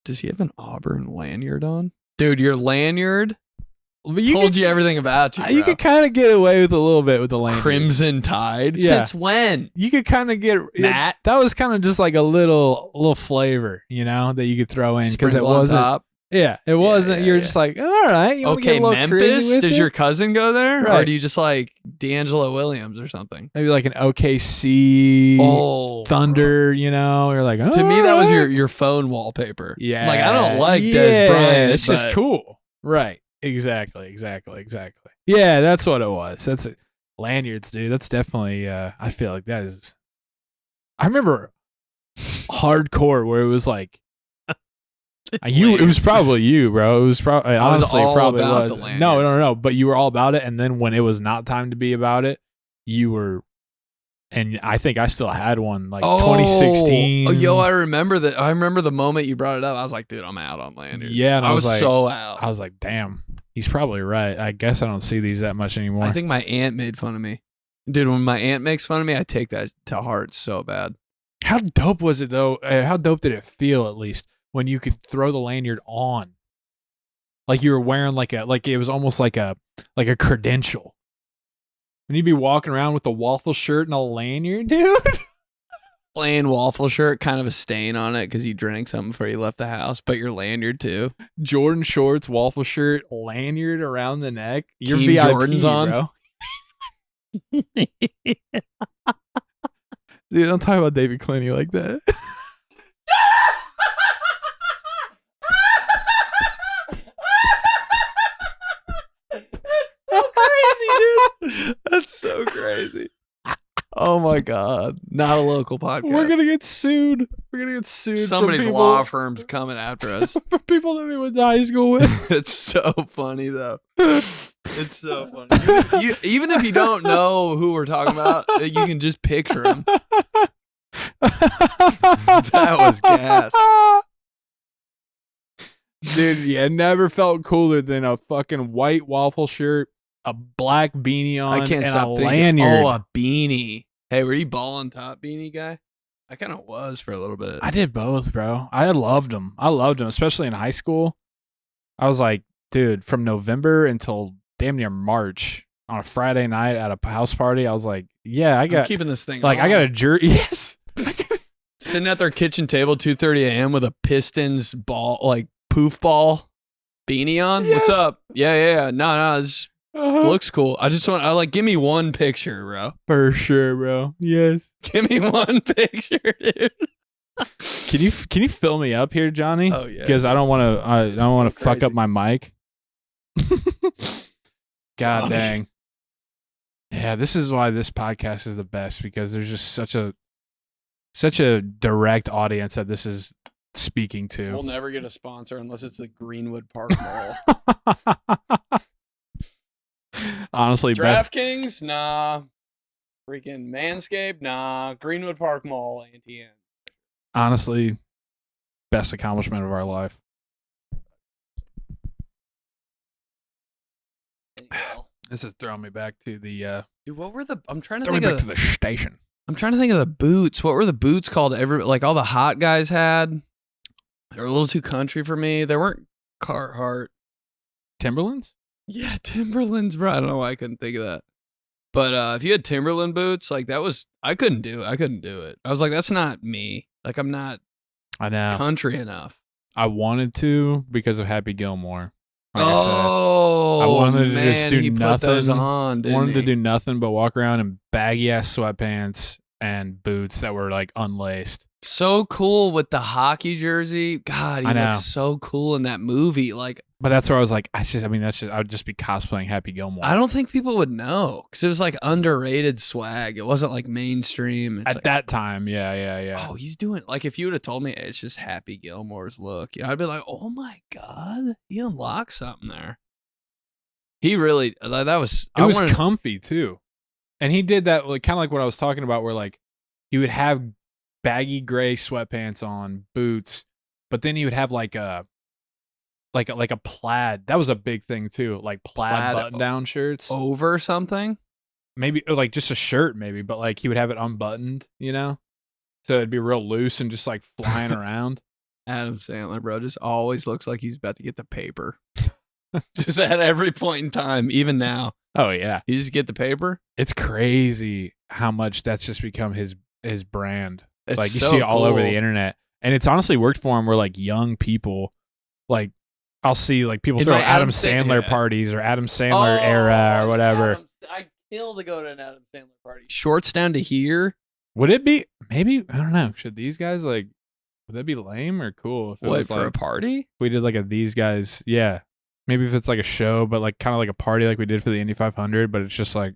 does he have an Auburn lanyard on? Dude, your lanyard You told could- you everything about you. You bro. could kind of get away with a little bit with the lanyard. Crimson Tide? Yeah. Since when? You could kind of get Matt? That was kind of just like a little flavor, that you could throw in because it Sprinkle on wasn't. top. Yeah, it wasn't. You're just like, all right. You wanna get Okay, a little crazy Memphis. with Does it? your cousin go there, or Right. do you just like D'Angelo Williams or something? Maybe like an OKC Oh, Thunder, you know? You're like, to me, that was "All right." your phone wallpaper. Yeah. Like, I don't like yeah, Des Bryant. It's just but cool. Right. Exactly. Yeah, that's what it was. That's it. Lanyards, dude. That's definitely, I feel like that is. I remember hardcore where it was like, it was probably you, bro. It was probably, honestly, all probably about was. the lanyards. No. But you were all about it. And then when it was not time to be about it, you were. And I think I still had one like 2016. Oh, yo, I remember that. I remember the moment you brought it up. I was like, dude, I'm out on lanyards. Yeah, and I was like, so out. I was like, damn, he's probably right. I guess I don't see these that much anymore. I think my aunt made fun of me. Dude, when my aunt makes fun of me, I take that to heart so bad. How dope was it though? How dope did it feel at least when you could throw the lanyard on? Like you were wearing like it was almost like a credential. And you'd be walking around with a Waffle shirt and a lanyard, dude. Plain Waffle shirt, kind of a stain on it because you drank something before you left the house, but your lanyard too. Jordan shorts, Waffle shirt, lanyard around the neck. Your Team VIP, Jordans on. bro. Dude, don't talk about David Clooney like that. That's so crazy. Oh my God. Not a local podcast. We're gonna get sued. Somebody's from people, law firm's coming after us. from people that we went to high school with. It's so funny though. It's so funny. Even if you don't know who we're talking about, you can just picture him. That was gas. Dude, yeah, never felt cooler than a fucking white Waffle shirt, a black beanie on, I can't and stop a thinking. lanyard. Oh, a beanie. Hey, were you ball on top beanie guy? I kind of was for a little bit. I did both, bro. I loved them, especially in high school. I was like, dude, from November until damn near March on a Friday night at a house party, I was like, yeah, I'm keeping this thing like, on. I got a jersey. Yes. Sitting at their kitchen table 2:30 a.m. with a Pistons ball, like poof ball beanie on. Yes. What's up? Yeah. No, this Uh-huh. looks cool. I like, give me one picture, bro. For sure, bro. Yes. Give me one picture, dude. Can you fill me up here, Johnny? Oh yeah. Because I don't want to fuck crazy. up my mic. God dang. Yeah, this is why this podcast is the best, because there's just such a direct audience that this is speaking to. We'll never get a sponsor unless it's the Greenwood Park Mall. Honestly, best, DraftKings, nah. Freaking Manscaped, nah. Greenwood Park Mall, Antian. honestly, best accomplishment of our life. This is throwing me back to the Dude, what were the? I'm trying to throwing think me back of. to the station. I'm trying to think of the boots. What were the boots called? Like all the hot guys had. They were a little too country for me. They weren't Carhartt. Timberlands? Yeah, Timberlands, bro. I don't know why I couldn't think of that. But if you had Timberland boots, like that was, I couldn't do it. I was like, that's not me. Like I'm not I know. country enough. I wanted to because of Happy Gilmore. Like I Oh, wanted to man, just do he put those nothing. on, didn't wanted to he? do nothing but walk around in baggy ass sweatpants and boots that were like unlaced. So cool with the hockey jersey. God, he I know. looks so cool in that movie. Like, But that's where I was like, I would just be cosplaying Happy Gilmore. I don't think people would know because it was like underrated swag. It wasn't like mainstream. It's At like, that time, yeah. oh, he's doing, like, if you would have told me it's just Happy Gilmore's look, I'd be like, oh my God, he unlocked something there. He really, that was, It was comfy too. And he did that like kind of like what I was talking about, where like he would have baggy gray sweatpants on, boots, but then he would have like a plaid. That was a big thing too, like plaid button down shirts. over something. Maybe or like just a shirt, maybe, but like he would have it unbuttoned, you know, so it'd be real loose and just like flying around. Adam Sandler, bro, just always looks like he's about to get the paper. Just at every point in time, even now. Oh yeah, You just get the paper. it's crazy how much that's just become his brand. It's Like you so see it all over the cool. internet, and it's honestly worked for him. Where like young people, like I'll see like people In throw my Adam Adam Sand- Sandler yeah. parties or Adam Sandler era or whatever. I kill to go to an Adam Sandler party. Shorts down to here. Would it be maybe I don't know? Should these guys like would that be lame or cool? If it What was for like a party? we did like a these guys, yeah. Maybe if it's like a show, but like kind of like a party like we did for the Indy 500, but it's just like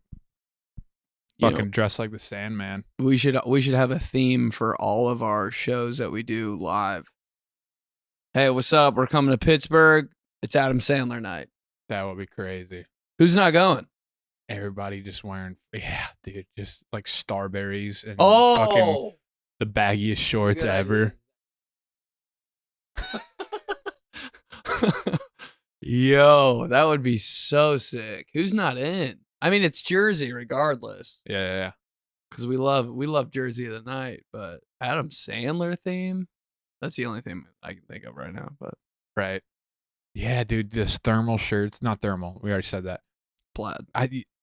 You fucking know, dressed like the Sandman. we should have a theme for all of our shows that we do live. Hey, what's up? We're coming to Pittsburgh. It's Adam Sandler night. That would be crazy. Who's not going? Everybody just wearing, yeah, dude, just like Starberries and Oh, fucking the baggiest shorts Good ever. Yo, that would be so sick. Who's not in? I mean, it's Jersey regardless, Yeah. because we love Jersey of the night. But Adam Sandler theme, that's the only thing I can think of right now. But Right. Yeah, dude, this thermal shirts, not thermal. We already said that. plaid,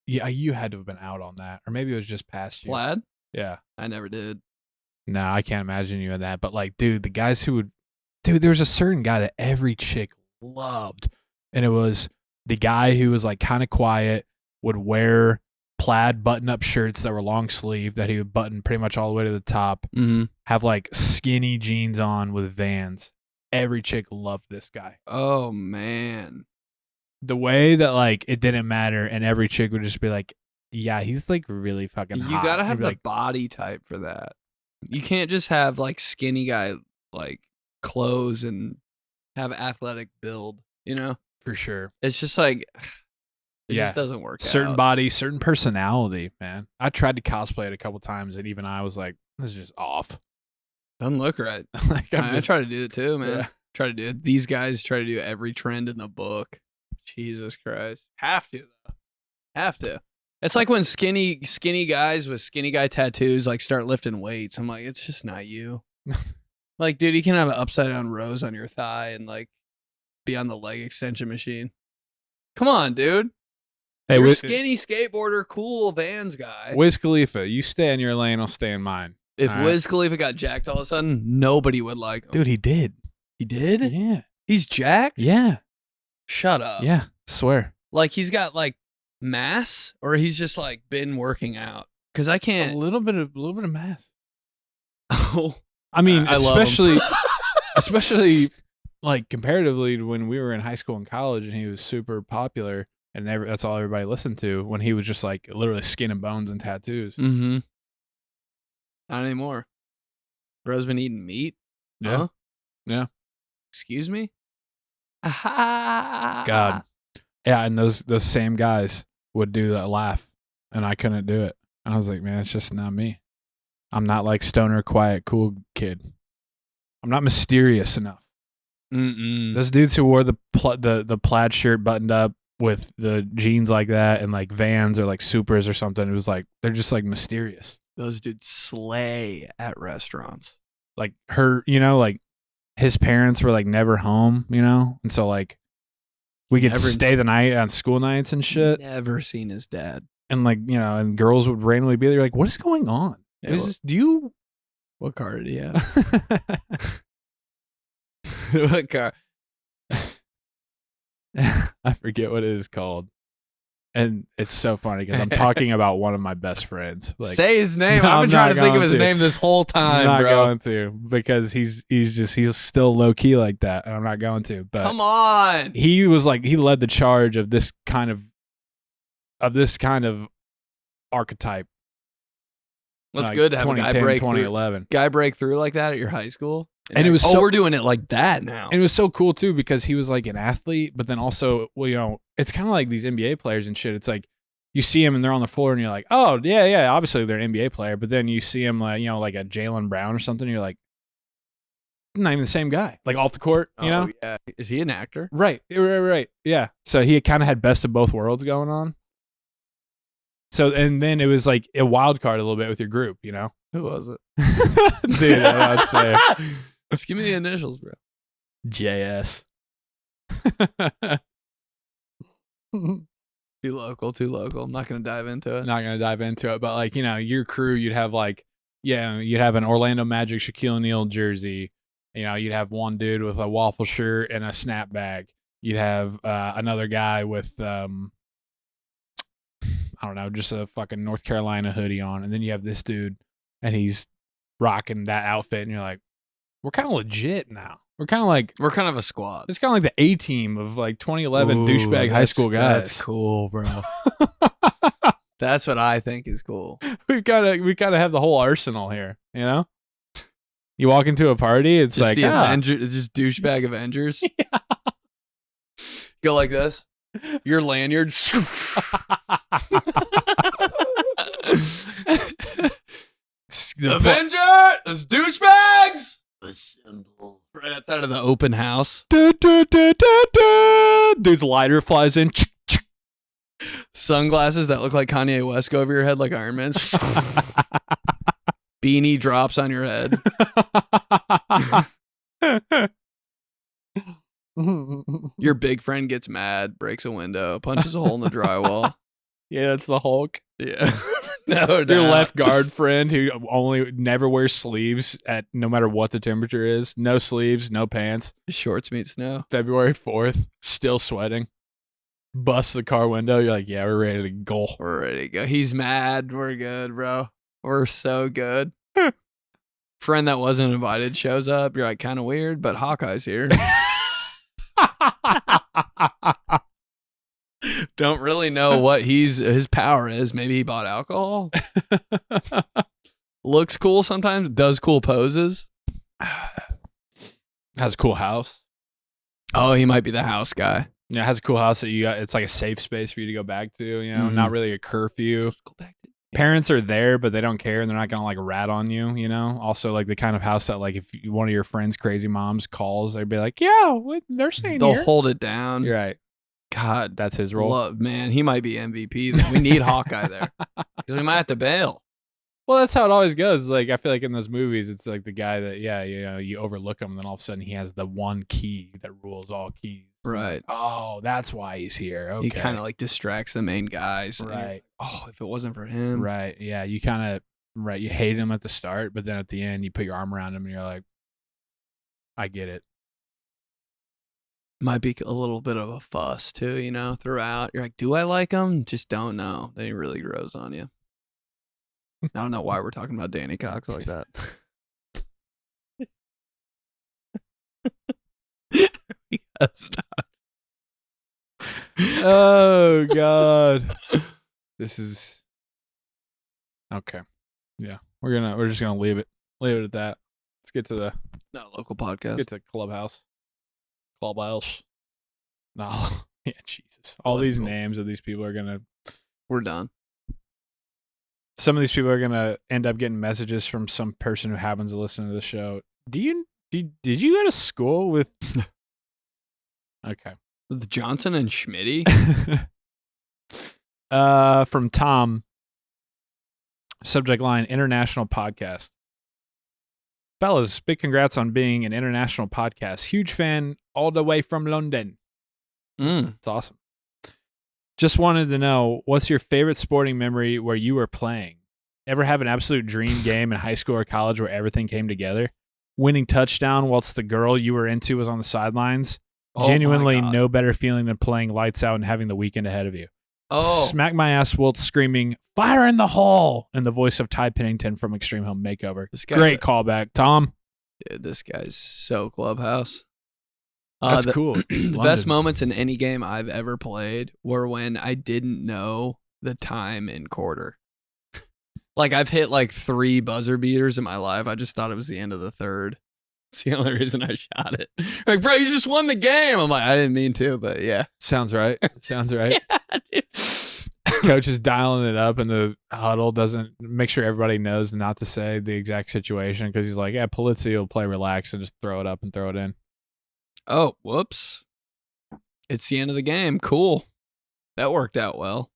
Yeah, you had to have been out on that, or maybe it was just past you. plaid, Yeah. I never did. No, I can't imagine you in that. But like, dude, the guys who would, dude, there was a certain guy that every chick loved, and it was the guy who was like kind of quiet, would wear plaid button-up shirts that were long sleeve that he would button pretty much all the way to the top, Mm-hmm. have like skinny jeans on with Vans. Every chick loved this guy. Oh man, The way that like it didn't matter, and every chick would just be like, "Yeah, he's like really fucking you hot." gotta You'd have be the like, body type for that. You can't just have like skinny guy like clothes and have athletic build. You know, for sure. it's just like it Yeah. just doesn't work. Certain out. body, certain personality, man. I tried to cosplay it a couple times, and even I was like, "This is just off." Doesn't look right. Like I'm I just, try to do it too, man. Yeah. Try to do it. These guys try to do every trend in the book. Jesus Christ. Have to though. Have to. It's like when skinny guys with skinny guy tattoos like start lifting weights. I'm like, it's just not you. Like, dude, you can have an upside down rose on your thigh and like be on the leg extension machine. Come on, dude. hey, You're a Wiz, skinny skateboarder, cool Vans guy. Wiz Khalifa, you stay in your lane, I'll stay in mine. If all right. Wiz Khalifa got jacked all of a sudden, nobody would like him. Dude, he did. He did? Yeah. He's jacked? Yeah. Shut up. Yeah. Swear. Like he's got like mass, or he's just like been working out. Because I A can't. little bit of math. Oh, I mean, I love him. especially like comparatively to when we were in high school and college, and he was super popular, and that's all everybody listened to. When he was just like literally skin and bones and tattoos. Mm-hmm. Not anymore. Bro's been eating meat. Yeah. Huh? Yeah. Excuse me. God. God. Yeah, and those same guys would do that laugh, and I couldn't do it. And I was like, man, it's just not me. I'm not like stoner, quiet, cool kid. I'm not mysterious enough. Mm-mm. Those dudes who wore the plaid shirt buttoned up with the jeans like that and like Vans or like Supers or something, it was like they're just like mysterious. Those dudes slay at restaurants. Like her, you know, like his parents were like never home, you know, and so like we could Never- stay the night on school nights and shit. Never seen his dad. And like, you know, and girls would randomly be there like, what is going on? Yeah, Is this, do you what car did he have? What car? I forget what it is called. And it's so funny because I'm talking about one of my best friends. Like, Say his name. No, I've I'm been trying not to think of going his to. name this whole I'm time, not bro. going to because he's still low key like that, and I'm not going to. But Come on. he was like he led the charge of this kind of archetype. That's like, good to have a guy 2010, break through. 2011. Guy break through like that at your high school. And it was oh, so- we're doing it like that now. And it was so cool too because he was like an athlete, but then also, well, you know, it's kind of like these NBA players and shit. It's like you see him and they're on the floor and you're like, oh yeah, obviously they're an NBA player. But then you see him like, you know, like a Jaylen Brown or something. And you're like, not even the same guy. Like off the court, you know? Yeah. Is he an actor? Right. Yeah. So he kind of had best of both worlds going on. So and then it was like a wild card a little bit with your group, you know? Who was it? Dude, I'd say Just give me the initials, bro. JS. Too local. I'm not going to dive into it. Not gonna dive into it, but like, you know, your crew, you'd have like, yeah, you'd have an Orlando Magic Shaquille O'Neal jersey. You know, you'd have one dude with a waffle shirt and a snapback. You'd have another guy with I don't know, just a fucking North Carolina hoodie on, and then you have this dude, and he's rocking that outfit, and you're like, we're kind of legit now. We're kind of a squad. It's kind of like the A team of like 2011 douchebag high school guys. That's cool, bro. That's what I think is cool. we gotta have the whole arsenal here, you know? You walk into a party, it's just like the Avengers, it's just douchebag Avengers. Yeah. Go like this. Your lanyard. Avengers, douchebags. Assemble. Right outside of the open house. Dude's lighter flies in. Sunglasses that look like Kanye West go over your head like Iron Man's. Beanie drops on your head. Your big friend gets mad, breaks a window, punches a hole in the drywall. Yeah, it's the Hulk. Yeah. No, your left guard friend who only never wears sleeves at no matter what the temperature is. No sleeves, no pants. Shorts meet snow. February 4th, still sweating. Bust the car window. You're like, yeah, we're ready to go. We're ready to go. He's mad. We're good, bro. We're so good. Friend that wasn't invited shows up. You're like, kind of weird, but Hawkeye's here. Don't really know what his power is. Maybe he bought alcohol. Looks cool sometimes. Does cool poses. Has a cool house. Oh, he might be the house guy. Yeah, has a cool house that you got. It's like a safe space for you to go back to. You know, not really a curfew. Just go back to. Parents are there, but they don't care, and they're not gonna like rat on you. You know. Also, like the kind of house that like if one of your friends' crazy moms calls, they'd be like, "Yeah, they're staying They'll here." hold it down. You're right. God, that's his role. Man, he might be MVP. Then. We need Hawkeye there because we might have to bail. Well, that's how it always goes. Like I feel like in those movies, it's like the guy that you overlook him, and then all of a sudden he has the one key that rules all keys. Right. Oh, that's why he's here. Okay. He kind of like distracts the main guys. Right. Oh, if it wasn't for him. Right. Yeah. You kind of you hate him at the start, but then at the end you put your arm around him and you're like, I get it. Might be a little bit of a fuss too, you know, throughout. You're like, do I like him? Just don't know. Then he really grows on you. I don't know why we're talking about Danny Cox like that. Stop. Oh God. This is okay. Yeah. We're just gonna leave it at that. Let's get to the local podcast. Get to Clubhouse. No. Yeah, Jesus. All these names of these people we're done. Some of these people are gonna end up getting messages from some person who happens to listen to the show. Did you go to school with Okay. With Johnson and Schmitty? From Tom. Subject line, international podcast. Fellas, big congrats on being an international podcast. Huge fan all the way from London. It's awesome. Just wanted to know, what's your favorite sporting memory where you were playing? Ever have an absolute dream game in high school or college where everything came together? Winning touchdown whilst the girl you were into was on the sidelines? Genuinely no better feeling than playing lights out and having the weekend ahead of you. Oh. Smack my ass whilst screaming, fire in the hole, in the voice of Ty Pennington from Extreme Home Makeover. Great callback, Tom. Dude, this guy's so Clubhouse. That's cool. The best moments in any game I've ever played were when I didn't know the time in quarter. Like, I've hit like 3 buzzer beaters in my life. I just thought it was the end of the third. It's the only reason I shot it. Like, bro, you just won the game. I'm like, I didn't mean to, but yeah. Sounds right. Sounds right. Yeah, dude. Coach is dialing it up, and the huddle doesn't make sure everybody knows not to say the exact situation because he's like, yeah, Polizzi will play relax and just throw it up and throw it in. Oh, whoops. It's the end of the game. Cool. That worked out well.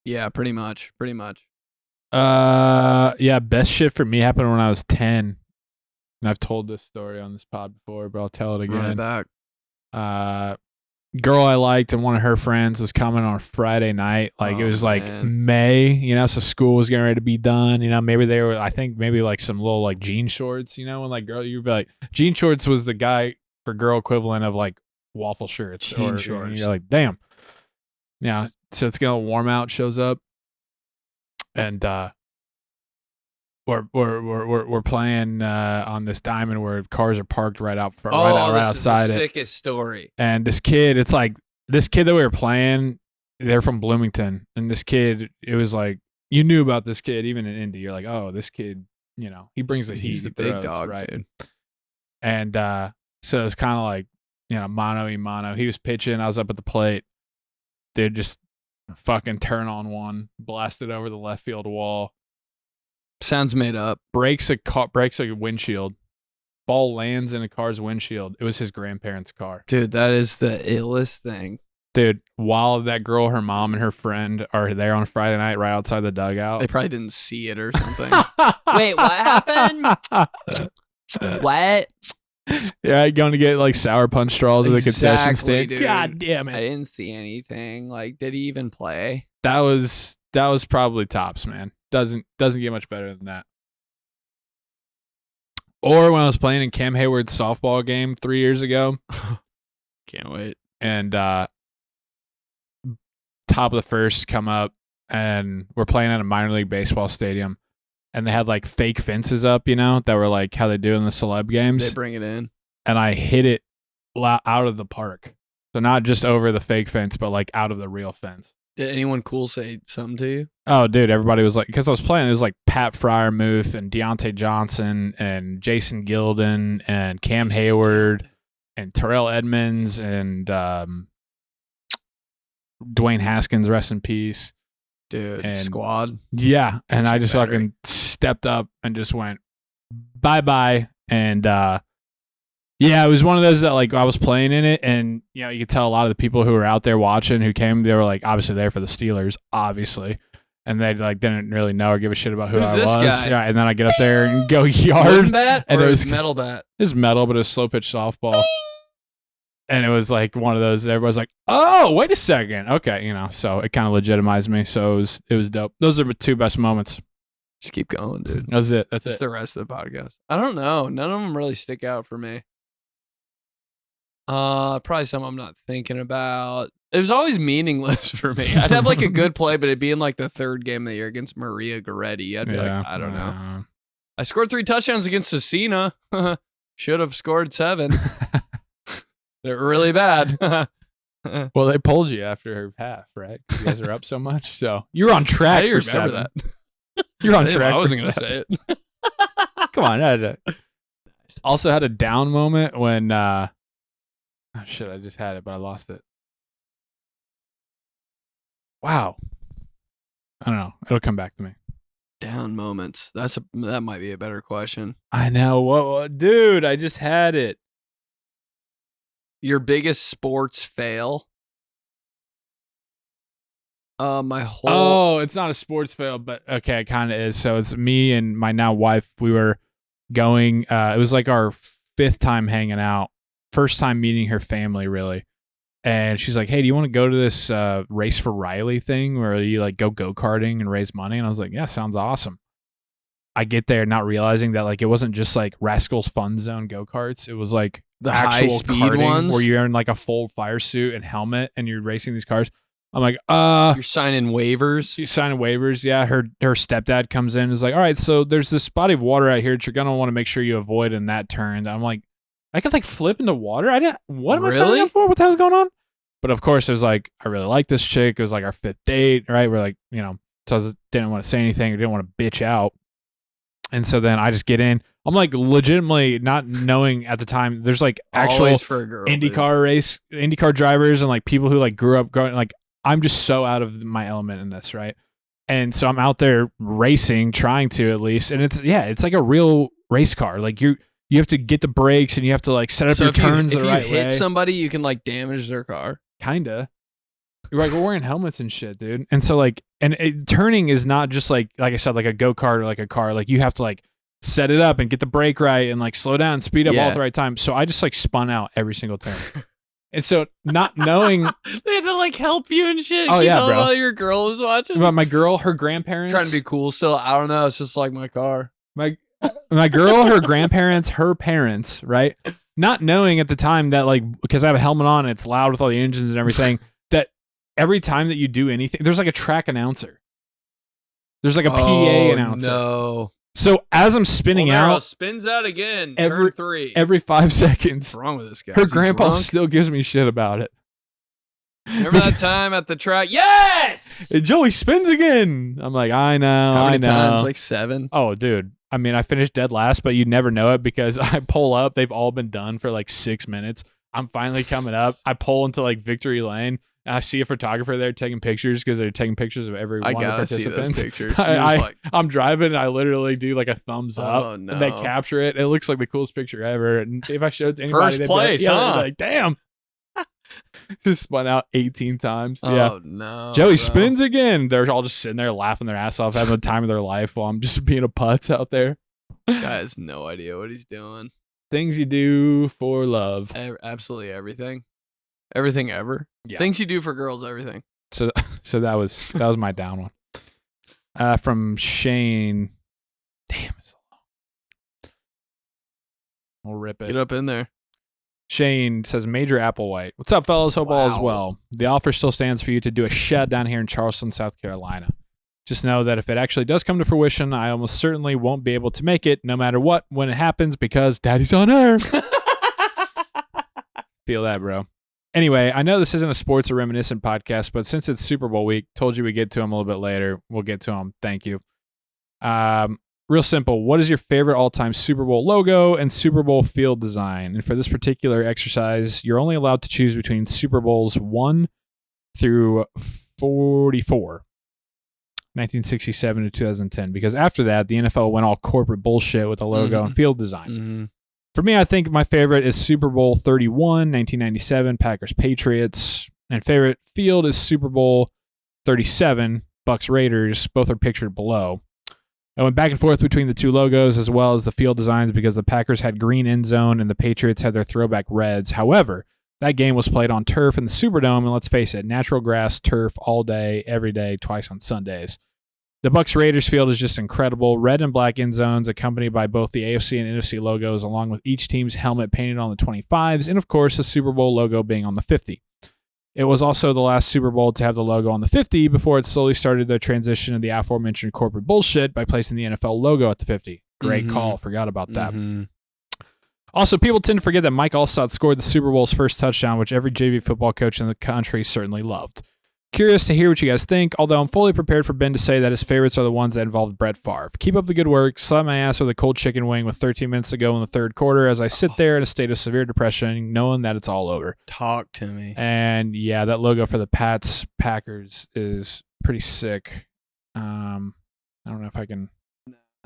Yeah, pretty much. Yeah, best shit for me happened when I was 10. And I've told this story on this pod before, but I'll tell it again. Run it back. girl I liked and one of her friends was coming on a Friday night. Like it was like May, you know, so school was getting ready to be done. You know, maybe they were, I think maybe like some little like jean shorts, you know, when like girl, you'd be like, jean shorts was the guy for girl equivalent of like waffle shirts. Jean shorts. And you're like, damn. Yeah. So it's going to warm out, shows up. And we're playing on this diamond where cars are parked right out front, right outside is the it. sickest story. And this kid, it's like this kid that we were playing, they're from Bloomington, and this kid, it was like you knew about this kid even in Indy. You're like, oh, this kid, you know, he brings the heat. He's the big dog, right? Dude. And so it's kind of like, you know, mano. He was pitching, I was up at the plate. Dude just fucking turn on one, blasted over the left field wall. Sounds made up. Breaks a windshield. Ball lands in a car's windshield. It was his grandparents' car. Dude, that is the illest thing. Dude, while that girl, her mom, and her friend are there on Friday night right outside the dugout. They probably didn't see it or something. Wait, what happened? What? Yeah, going to get like sour punch straws at the concession stand. Dude. God damn it. I didn't see anything. Like, did he even play? That was probably tops, man. Doesn't get much better than that. Or when I was playing in 𝗕𝗄𝗧𝗔𝗡𝗗𝗓's softball game 3 years ago. Can't wait. And top of the first come up, and we're playing at a minor league baseball stadium, and they had like fake fences up, you know, that were like how they do in the celeb games. They bring it in. And I hit it out of the park. So not just over the fake fence, but like out of the real fence. Did anyone cool say something to you? Oh, dude, everybody was like, because I was playing, it was like Pat Fryermuth and Deontay Johnson and Jason Gilden and Cam Hayward and Terrell Edmonds and Dwayne Haskins, rest in peace. Dude, and, squad. Yeah, and I just fucking stepped up and just went, bye-bye. And yeah, it was one of those that like I was playing in it, and you know, you could tell a lot of the people who were out there watching who came, they were like obviously there for the Steelers, obviously. And they like didn't really know or give a shit about who I was. Guy? Yeah, and then I get up there and go yard. Wooden bat and or it was metal bat? It was metal, but it was slow pitch softball. And it was like one of those, everybody's like, oh, wait a second. Okay, you know, so it kind of legitimized me. So it was dope. Those are my two best moments. Just keep going, dude. That's it. That's Just it. the rest of the podcast. I don't know. None of them really stick out for me. Probably some I'm not thinking about. It was always meaningless for me. I'd have like a good play, but it'd be in like the third game of the year against Maria Goretti. I'd be like, I don't know. I scored 3 touchdowns against Cecina. Should have scored 7. They're really bad. Well, they pulled you after half, right? You guys are up so much. So you're on track. I didn't for remember 7. that. You're on track. I wasn't for going to say 7. it. Come on. Also had a down moment when, oh shit, I just had it, but I lost it. Wow. I don't know. It'll come back to me. Down moments. That might be a better question. I know. What, dude, I just had it. Your biggest sports fail? Oh, it's not a sports fail, but okay, it kind of is. So it's me and my now wife. We were going. It was like our 5th time hanging out. First time meeting her family, really. And she's like, hey, do you want to go to this Race for Riley thing where you like go-karting and raise money? And I was like, yeah, sounds awesome. I get there not realizing that like it wasn't just like Rascal's Fun Zone go-karts. It was like the actual high-speed karting ones where you're in like a full fire suit and helmet and you're racing these cars. I'm like, you're signing waivers. She's signing waivers. Yeah. Her stepdad comes in and is like, all right, so there's this body of water out here that you're going to want to make sure you avoid in that turn. I'm like, I could like flip into water. What am I signing up for? What the hell's going on? But of course, it was like, I really like this chick. It was like our 5th date, right? We're like, you know, so I didn't want to say anything. I didn't want to bitch out. And so then I just get in. I'm like legitimately not knowing at the time. There's like actual IndyCar drivers and like people who like grew up going like, I'm just so out of my element in this, right? And so I'm out there racing, trying to at least. And it's like a real race car. Like you have to get the brakes and you have to like set up your turns the right way. If you hit somebody, you can like damage their car. Kinda. You're like, we're wearing helmets and shit, dude. And so like, turning is not just like I said, like a go-kart or like a car. Like you have to like set it up and get the brake right and like slow down and speed up all at the right time. So I just like spun out every single turn. And so not knowing, They had to like help you and shit. Oh, Keep yeah, telling bro. while your girl was watching. about my girl, her grandparents, Trying to be cool still. I don't know. It's just like my car. my girl, her grandparents, her parents, right? Not knowing at the time that like, because I have a helmet on and it's loud with all the engines and everything, that every time that you do anything, there's like a track announcer. There's like a PA announcer. No. So as I'm spinning out, spins out again. Every- turn 3. every 5 seconds, What's wrong with this guy? her Is he grandpa drunk? still gives me shit about it. Remember that time at the track? Yes. And Joey spins again. I'm like, I know. How many I know. times? Like 7. Oh, dude. I mean, I finished dead last, but you never know it because I pull up. They've all been done for like 6 minutes. I'm finally coming up. I pull into like Victory Lane, and I see a photographer there taking pictures because they're taking pictures of every one of the gotta see participants. those pictures. I'm driving, and I literally do like a thumbs up, Oh, no. and they capture it. It looks like the coolest picture ever. And if I showed it to anybody, First they'd place, be like, huh? they'd be like, damn. Just spun out 18 times. Oh, yeah. no. Joey bro. spins again. They're all just sitting there laughing their ass off, having the time of their life while I'm just being a putz out there. Guy has no idea what he's doing. Things you do for love. Absolutely everything. Everything ever. Yeah. Things you do for girls, everything. So that was my down one. From Shane. Damn, it's so long. We'll rip it. Get up in there. Shane says, Major Applewhite. What's up, fellas? Hope all is Wow. well. The offer still stands for you to do a shed down here in Charleston, South Carolina. Just know that if it actually does come to fruition, I almost certainly won't be able to make it no matter what when it happens because Daddy's on air. Feel that, bro. Anyway, I know this isn't a sports or reminiscent podcast, but since it's Super Bowl week, told you we'd get to them a little bit later. We'll get to them. Thank you. Real simple. What is your favorite all-time Super Bowl logo and Super Bowl field design? And for this particular exercise, you're only allowed to choose between Super Bowls 1 through 44. 1967 to 2010, because after that, the NFL went all corporate bullshit with the logo and field design. Mm-hmm. For me, I think my favorite is Super Bowl 31, 1997, Packers-Patriots. And favorite field is Super Bowl 37, Bucs-Raiders. Both are pictured below. I went back and forth between the two logos as well as the field designs because the Packers had green end zone and the Patriots had their throwback reds. However, that game was played on turf in the Superdome, and let's face it, natural grass, turf all day, every day, twice on Sundays. The Bucs-Raiders field is just incredible. Red and black end zones accompanied by both the AFC and NFC logos, along with each team's helmet painted on the 25s, and of course the Super Bowl logo being on the 50. It was also the last Super Bowl to have the logo on the 50 before it slowly started the transition to the aforementioned corporate bullshit by placing the NFL logo at the 50. Great call. Forgot about that. Also, people tend to forget that Mike Allstott scored the Super Bowl's first touchdown, which every JV football coach in the country certainly loved. Curious to hear what you guys think, although I'm fully prepared for Ben to say that his favorites are the ones that involved Brett Favre. Keep up the good work. Slap my ass with a cold chicken wing with 13 minutes to go in the third quarter as I sit there in a state of severe depression, knowing that it's all over. Talk to me. And yeah, that logo for the Packers is pretty sick. I don't know if I can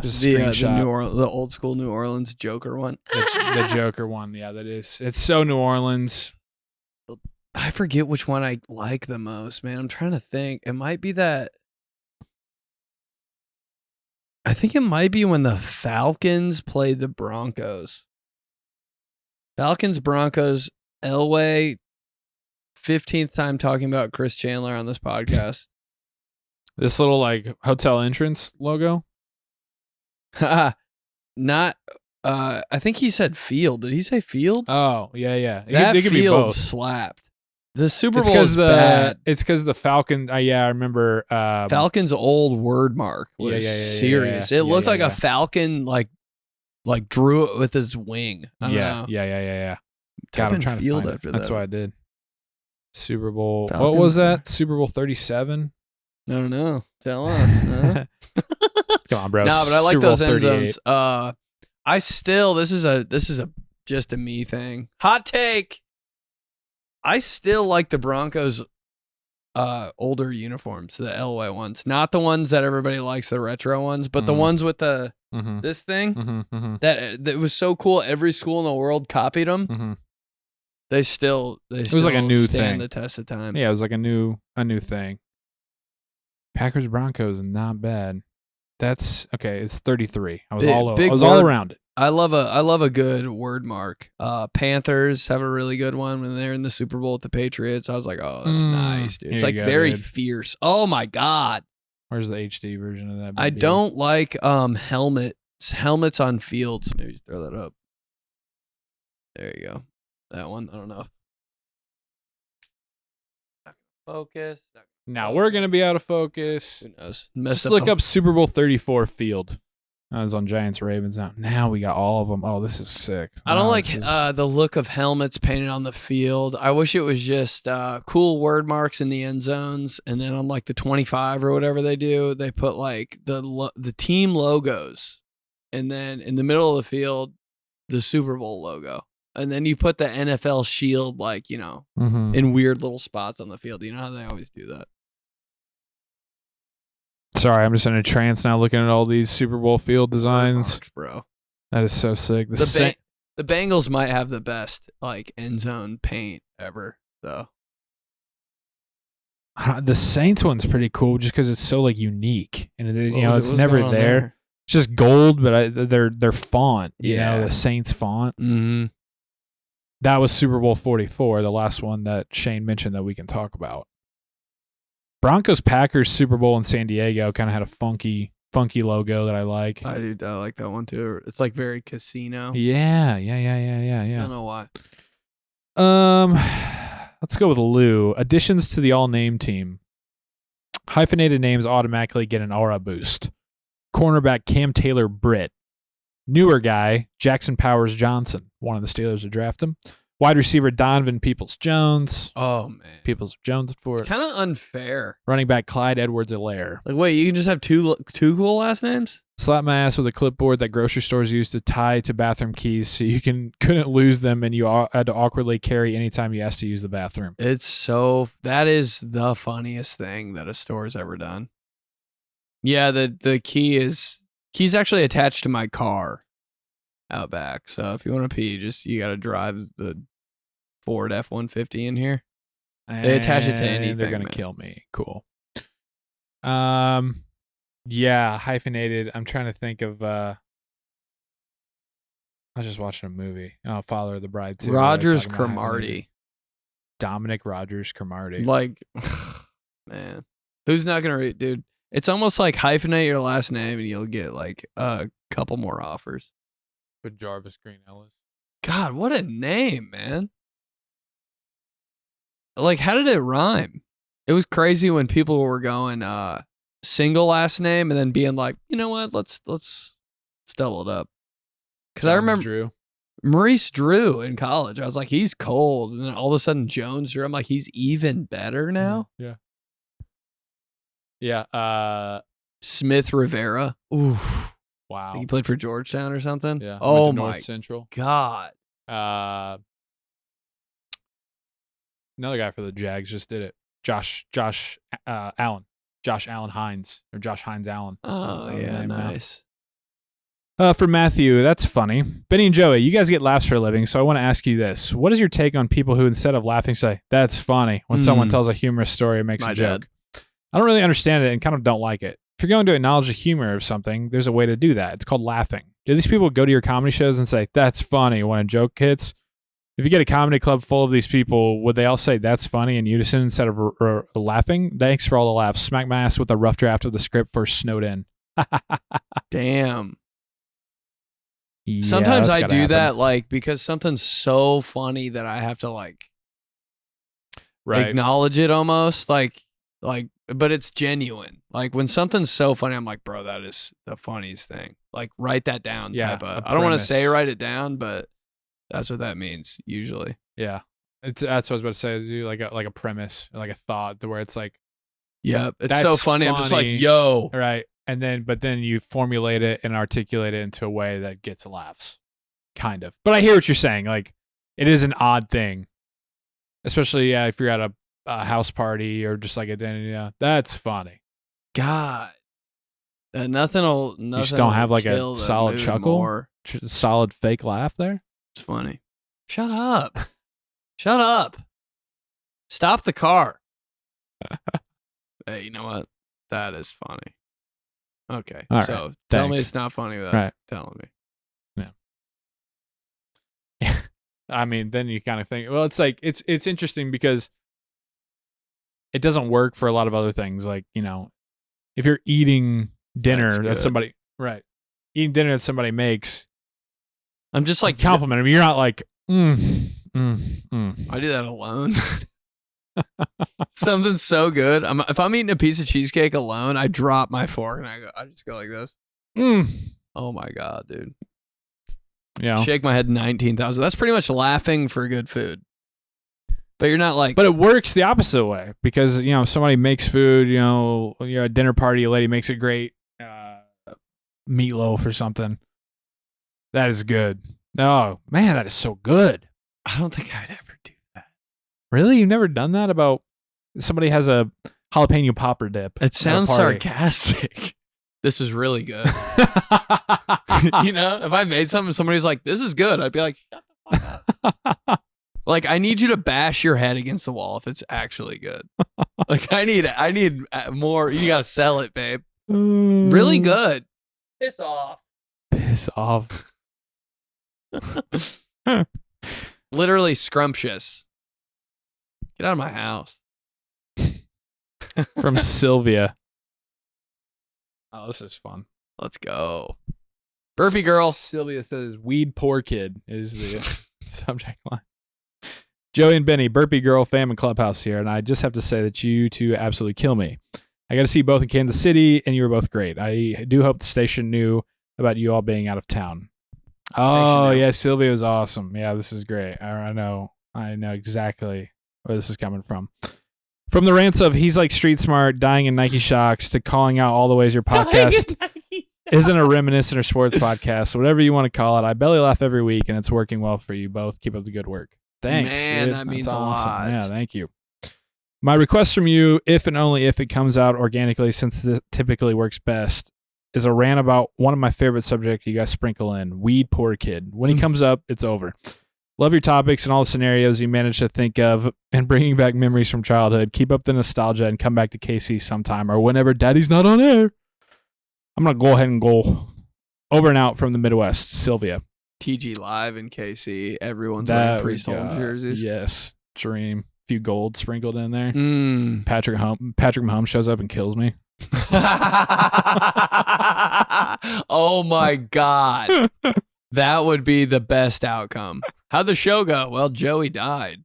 just screenshot the old school New Orleans Joker one. the Joker one. Yeah, that is. It's so New Orleans. I forget which one I like the most, man. I'm trying to think. It might be that. I think it might be when the Falcons played the Broncos. Falcons-Broncos, Elway, 15th time talking about Chris Chandler on this podcast. This little like hotel entrance logo. Not, I think he said field. Did he say field? Oh, yeah. That They could be field both. slapped. The Super It's Bowl is bad. It's because the Falcon. Yeah, I remember. Falcon's old word mark was serious. It looked like a falcon, like drew it with his wing. I don't know. Yeah. Type God, I'm in trying to field find it. after That's that. what I did. Super Bowl. Falcons. What was that? Super Bowl 37. I don't know. Tell us. Come on, bro. No, but I like Super Bowl those end 38. zones. I still this is a just a me thing. Hot take. I still like the Broncos older uniforms, the Elway ones. Not the ones that everybody likes, the retro ones, but the ones with the this thing that was so cool. Every school in the world copied them. They still was like a new stand thing. the test of time. Yeah, it was like a new thing. Packers Broncos, not bad. That's okay. It's 33. I was Big- all big I was all word. around it. I love a good word mark. Panthers have a really good one when they're in the Super Bowl with the Patriots. I was like, oh, that's nice, dude. It's Here like you go, very dude. fierce. Oh my god. Where's the HD version of that? I baby? don't like helmets on fields. Maybe just throw that up. There you go. That one. I don't know. Focus. Now we're gonna be out of focus. Who knows? Just look up Super Bowl 34 field. I was on Giants Ravens now. Now we got all of them. Oh, this is sick. I don't Wow, like this is- the look of helmets painted on the field. I wish it was just cool word marks in the end zones, and then on like the 25 or whatever they do, they put like the team logos, and then in the middle of the field, the Super Bowl logo, and then you put the NFL shield like Mhm. in weird little spots on the field. You know how they always do that. Sorry, I'm just in a trance now looking at all these Super Bowl field Word designs. marks, bro. That is so sick. The Bengals might have the best like end zone paint ever, though. The Saints one's pretty cool just because it's so like unique and it's What's never going on there. It's just gold, but their font, Yeah. the Saints font. Mm-hmm. That was Super Bowl 44, the last one that Shane mentioned that we can talk about. Broncos Packers Super Bowl in San Diego kind of had a funky logo that I like. I like that one too. It's like very casino. Yeah. I don't know why. Let's go with Lou. Additions to the all-name team. Hyphenated names automatically get an aura boost. Cornerback Cam Taylor Britt. Newer guy Jackson Powers Johnson. One of the Steelers to draft him. Wide receiver Donovan Peoples-Jones. Oh man, Peoples-Jones for it's it. kind of unfair. Running back Clyde Edwards-Helaire. Like, wait, you can just have two cool last names? Slap my ass with a clipboard that grocery stores use to tie to bathroom keys so you couldn't lose them and you had to awkwardly carry anytime you asked to use the bathroom. That is the funniest thing that a store's ever done. Yeah, the key's actually attached to my car out back. So if you want to pee, you got to drive the Ford F-150 in here. They attach it to And anything. They're gonna man. kill me. Cool. Yeah, hyphenated. I'm trying to think of. I was just watching a movie. Oh, Father of the Bride too. Rogers Talking about Cromartie. hyphenated. Dominic Rogers Cromartie. Like, man, who's not gonna read, dude? It's almost like hyphenate your last name and you'll get like a couple more offers. With Jarvis Green Ellis. God, what a name, man! Like, how did it rhyme? It was crazy when people were going single last name and then being like, you know what? Let's double it up. Because I remember Drew. Maurice Drew in college. I was like, he's cold, and then all of a sudden Jones Drew. I'm like, he's even better now. Yeah. Smith Rivera. Oof. Wow. He played for Georgetown or something. Yeah. Oh went to my North Central. God. Another guy for the Jags just did it. Josh Allen. Josh Allen Hines or Josh Hines Allen. Oh yeah, nice. For Matthew, that's funny. Benny and Joey, you guys get laughs for a living, so I want to ask you this. What is your take on people who, instead of laughing, say, that's funny, when someone tells a humorous story or makes My a joke? I don't really understand it and kind of don't like it. If you're going to acknowledge the humor of something, there's a way to do that. It's called laughing. Do these people go to your comedy shows and say, that's funny, when a joke hits? If you get a comedy club full of these people, would they all say, that's funny, in unison instead of laughing? Thanks for all the laughs. Smack my ass with a rough draft of the script for Snowed In. Damn. Yeah, Sometimes that's I gotta do happen. that, like, because something's so funny that I have to like Right. acknowledge it almost, like, but it's genuine. Like when something's so funny, I'm like, bro, that is the funniest thing. Like, write that down. Yeah, type of, a I don't want to premise. say write it down, but that's what that means usually. Yeah. That's what I was about to say. Do like a premise, like a thought, to where it's like, Yep, it's That's so funny. I'm just like, funny. yo, right. But then you formulate it and articulate it into a way that gets laughs. Kind of. But I hear what you're saying. Like, it is an odd thing. Especially if you're at a house party or just like a dinner. Yeah, that's funny. God, nothing will. You just don't have like a solid chuckle? More. Solid fake laugh there? It's funny. Shut up. Shut up. Stop the car. Hey, you know what? That is funny. Okay. All so right, tell me thanks. it's not funny without Right. telling me. I mean, then you kind of think, well, it's like it's interesting because it doesn't work for a lot of other things. Like, you know, if you're eating dinner That's that good. somebody eating dinner that somebody makes, I'm just like compliment them. You're not like, I do that alone. Something's so good. If I'm eating a piece of cheesecake alone, I drop my fork and I just go like this. Oh my God, dude. You know? Shake my head 19,000. That's pretty much laughing for good food. But you're not like. But it works the opposite way because, you know, somebody makes food, you know, you're at a dinner party, a lady makes a great meatloaf or something. That is good. Oh, man, that is so good. I don't think I'd ever do that. Really? You've never done that about somebody has a jalapeno popper dip? It sounds sarcastic. This is really good. You know, if I made something, somebody's like, this is good, I'd be like, shut the fuck up. Like, I need you to bash your head against the wall if it's actually good. Like, I need more. You gotta sell it, babe. Really good. Piss off. Piss off. Literally scrumptious. Get out of my house. From Sylvia. Oh, this is fun. Let's go. Burpy girl. Sylvia says, weed poor kid is the subject line. Joey and Benny, Burpy Girl, fam, and Clubhouse here, and I just have to say that you two absolutely kill me. I got to see you both in Kansas City, and you were both great. I do hope the station knew about you all being out of town. Oh, yeah, Sylvia was awesome. Yeah, this is great. I know exactly where this is coming from. From the rants of he's like street smart, dying in Nike shocks, to calling out all the ways your podcast isn't a reminiscent or sports podcast, whatever you want to call it. I belly laugh every week, and it's working well for you both. Keep up the good work. Thanks. Man, dude. that means That's a awesome. lot. Yeah, thank you. My request from you, if and only if it comes out organically, since this typically works best, is a rant about one of my favorite subjects you guys sprinkle in, weed poor kid. When he comes up, it's over. Love your topics and all the scenarios you manage to think of and bringing back memories from childhood. Keep up the nostalgia and come back to KC sometime or whenever Daddy's not on air. I'm going to go ahead and go over and out from the Midwest. Sylvia. TG Live in KC. Everyone's wearing priest home jerseys. Yes. Dream. Few gold sprinkled in there. Mm. Patrick Mahomes shows up and kills me. Oh my God. That would be the best outcome. How'd the show go? Well, Joey died.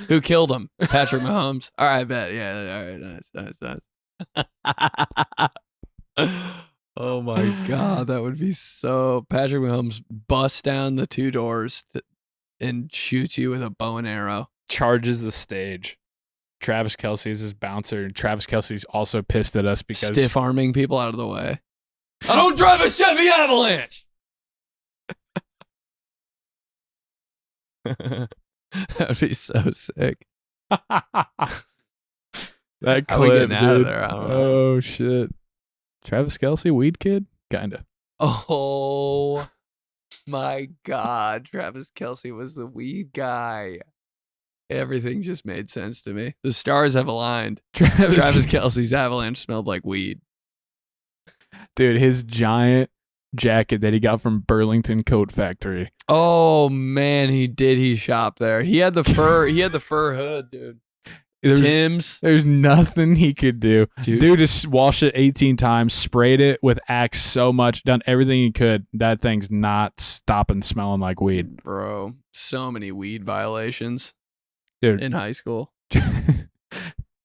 Who killed him? Patrick Mahomes. All right, I bet. Yeah, all right, nice. Oh my God, that would be so. Patrick Mahomes busts down the two doors and shoots you with a bow and arrow. Charges the stage. Travis Kelce is his bouncer, and Travis Kelce's also pissed at us because stiff arming people out of the way. I don't drive a Chevy Avalanche. That'd be so sick. That How we clip, getting out of dude. there? I don't know. Oh shit. Travis Kelce, weed kid? Kinda. Oh my God. Travis Kelce was the weed guy. Everything just made sense to me. The stars have aligned. Travis Kelce's Avalanche smelled like weed. Dude, his giant jacket that he got from Burlington Coat Factory. Oh man, he did. He shopped there. He had the fur. He had the fur hood, dude. Tim's. There's nothing he could do. Dude just washed it 18 times, sprayed it with Axe so much, done everything he could. That thing's not stopping smelling like weed. Bro, so many weed violations, dude, in high school.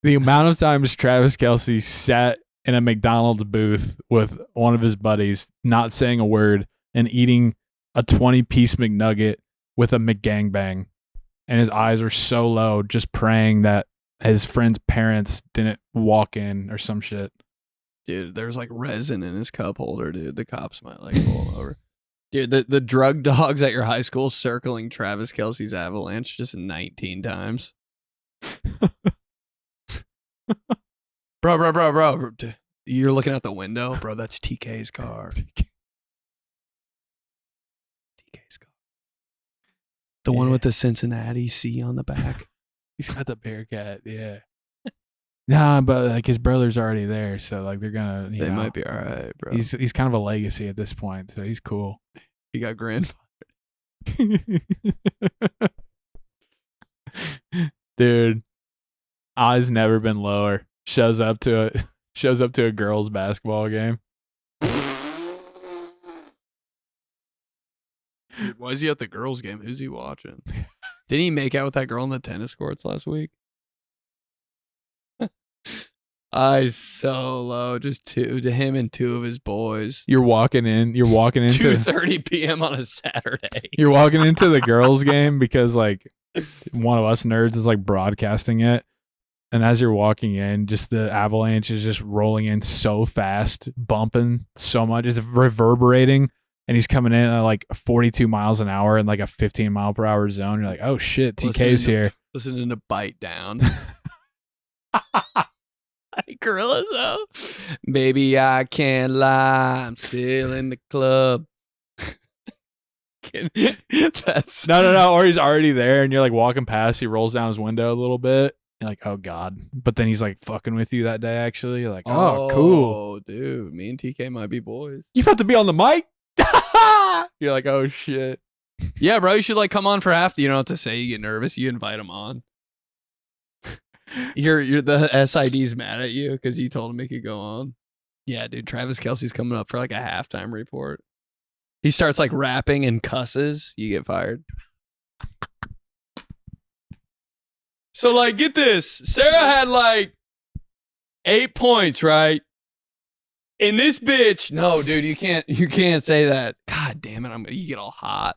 The amount of times Travis Kelce sat in a McDonald's booth with one of his buddies, not saying a word, and eating a 20-piece McNugget with a McGangbang. And his eyes were so low, just praying that his friend's parents didn't walk in or some shit. Dude, there's like resin in his cup holder, dude. The cops might like pull him over. Dude, the drug dogs at your high school circling Travis Kelce's Avalanche just 19 times. Bro. You're looking out the window? Bro, that's TK's car. TK's car. The one with the Cincinnati C on the back. He's got the Bearcat, yeah. Nah, but like his brother's already there, so like they're gonna. They might be all right, bro. He's kind of a legacy at this point, so he's cool. He got grandfather. Dude, I's never been lower. Shows up to a girls' basketball game. Dude, why is he at the girls' game? Who's he watching? Didn't he make out with that girl on the tennis courts last week? I's so low. Just two to him and two of his boys. You're walking into 2:30 p.m. on a Saturday. You're walking into the girls' game because like one of us nerds is like broadcasting it. And as you're walking in, just the avalanche is just rolling in so fast, bumping so much. It's reverberating. And he's coming in at like 42 miles an hour in like a 15 mile per hour zone. You're like, oh shit, TK's here. Listening to Bite Down. Gorillas, though. Baby, I can't lie. I'm still in the club. That's No. Or he's already there and you're like walking past. He rolls down his window a little bit. You're like, oh God. But then he's like fucking with you that day, actually. You're like, oh cool. Oh, dude. Me and TK might be boys. You about to be on the mic? You're like, oh shit. Yeah, bro. You should like come on for half. You don't have to say you get nervous. You invite him on. You're the SID's mad at you because you told him he could go on. Yeah, dude. Travis Kelce's coming up for like a halftime report. He starts like rapping and cusses. You get fired. So like, get this. Sarah had like 8 points, right? And this bitch, no, dude, you can't say that. God damn it, you get all hot.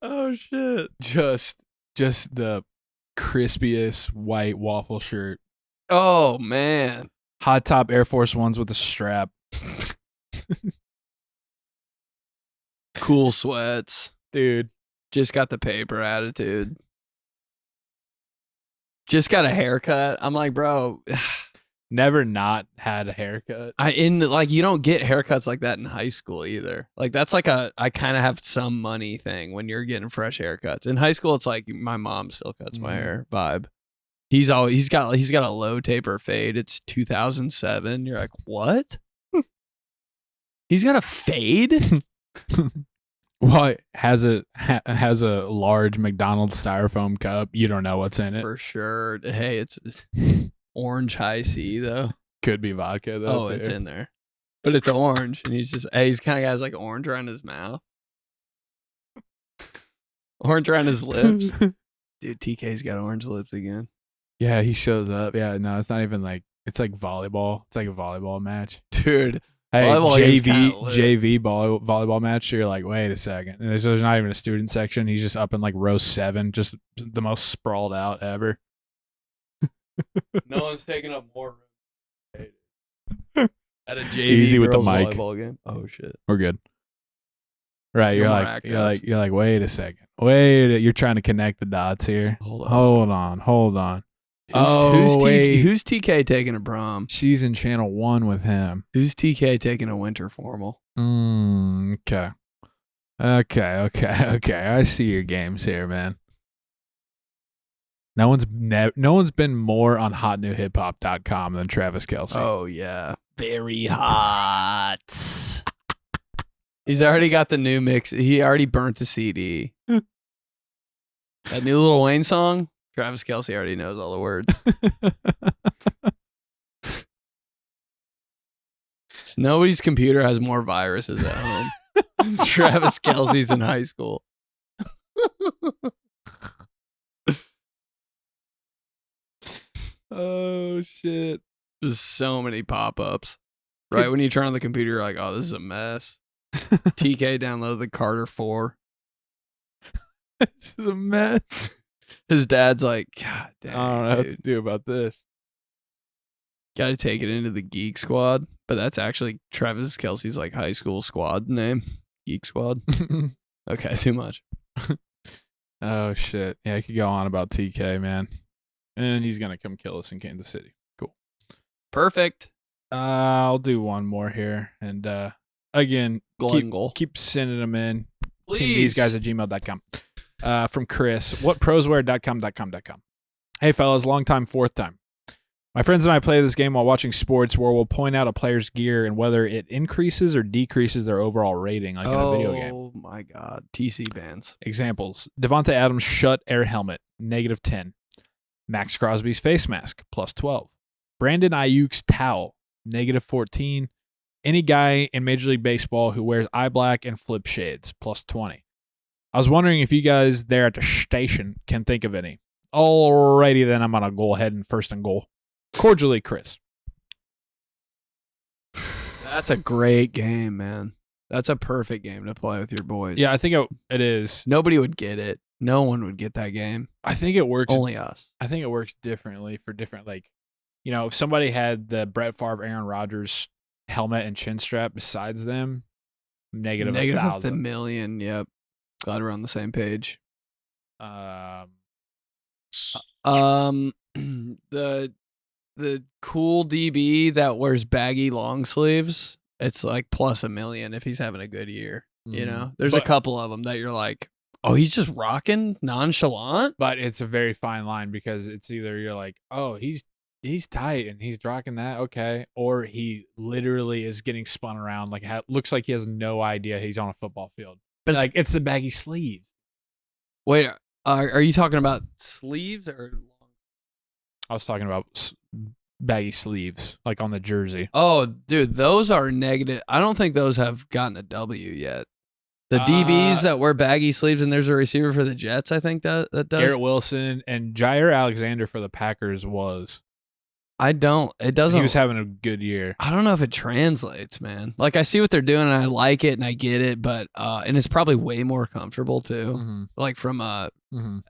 Oh shit. Just the crispiest white waffle shirt. Oh man. Hot top Air Force Ones with a strap. Cool sweats. Dude. Just got the paper attitude. Just got a haircut. I'm like, bro. Never not had a haircut. You don't get haircuts like that in high school either. Like that's like I kind of have some money thing when you're getting fresh haircuts. In high school, it's like my mom still cuts my hair vibe. He's got a low taper fade. It's 2007. You're like, what? He's got a fade? Well, it has a large McDonald's styrofoam cup. You don't know what's in it. For sure. Hey, it's orange high C though. Could be vodka though. Oh, it's in there. But it's orange. And he's kind of got like orange around his mouth. Orange around his lips. Dude, TK's got orange lips again. Yeah, he shows up. Yeah, no, it's not even like, it's like volleyball. It's like a volleyball match. Dude. Hey, JV volleyball match. You're like, wait a second. And there's not even a student section. He's just up in like row 7, just the most sprawled out ever. No one's taking up more room. At a JV Easy with the mic. Volleyball game. Oh shit. We're good. Right, you're like, wait a second. You're trying to connect the dots here. Hold on. Who's TK taking a prom? She's in channel 1 with him. Who's TK taking a winter formal? Okay. I see your games here, man. No one's been more on hotnewhiphop.com than Travis Kelce. Oh yeah, very hot. He's already got the new mix. He already burnt the CD. That new Lil Wayne song. Travis Kelce already knows all the words. Nobody's computer has more viruses at home. Travis Kelce's in high school. Oh, shit. Just so many pop-ups. Right when you turn on the computer, you're like, oh, this is a mess. TK downloaded the Carter 4. This is a mess. His dad's like, God damn. I don't know what to do about this. Got to take it into the Geek Squad. But that's actually Travis Kelce's like high school squad name. Geek Squad. Okay, too much. Oh, shit. Yeah, I could go on about TK, man. And he's going to come kill us in Kansas City. Cool. Perfect. I'll do one more here. And again, keep sending them in. teamthesguys@gmail.com. From Chris, whatproswear.com. Hey, fellas, long time, fourth time. My friends and I play this game while watching sports where we'll point out a player's gear and whether it increases or decreases their overall rating, like in a video game. Oh, my God. TC bands. Examples. Devontae Adams' Shut Air Helmet, -10. Max Crosby's face mask, +12. Brandon Ayuk's towel, -14. Any guy in Major League Baseball who wears eye black and flip shades, +20. I was wondering if you guys there at the station can think of any. Alrighty, then I'm going to go ahead and first and goal. Cordially, Chris. That's a great game, man. That's a perfect game to play with your boys. Yeah, I think it is. Nobody would get it. No one would get that game. I think it works. Only us. I think it works differently for different, if somebody had the Brett Favre, Aaron Rodgers helmet and chin strap besides them, negative 1,000,000. Yep. Glad we're on the same page. The cool DB that wears baggy long sleeves, it's like +1,000,000 if he's having a good year. You know, there's a couple of them that you're like, oh, he's just rocking nonchalant. But it's a very fine line because it's either you're like, oh, he's tight and he's rocking that, okay, or he literally is getting spun around like looks like he has no idea he's on a football field. But it's the baggy sleeves. Wait, are you talking about sleeves or? I was talking about baggy sleeves, like on the jersey. Oh, dude, those are negative. I don't think those have gotten a W yet. The DBs that wear baggy sleeves, and there's a receiver for the Jets, I think that does. Garrett Wilson and Jair Alexander for the Packers was. It doesn't. He was having a good year. I don't know if it translates, man. Like, I see what they're doing, and I like it, and I get it, but and it's probably way more comfortable, too. Mm-hmm. Like, from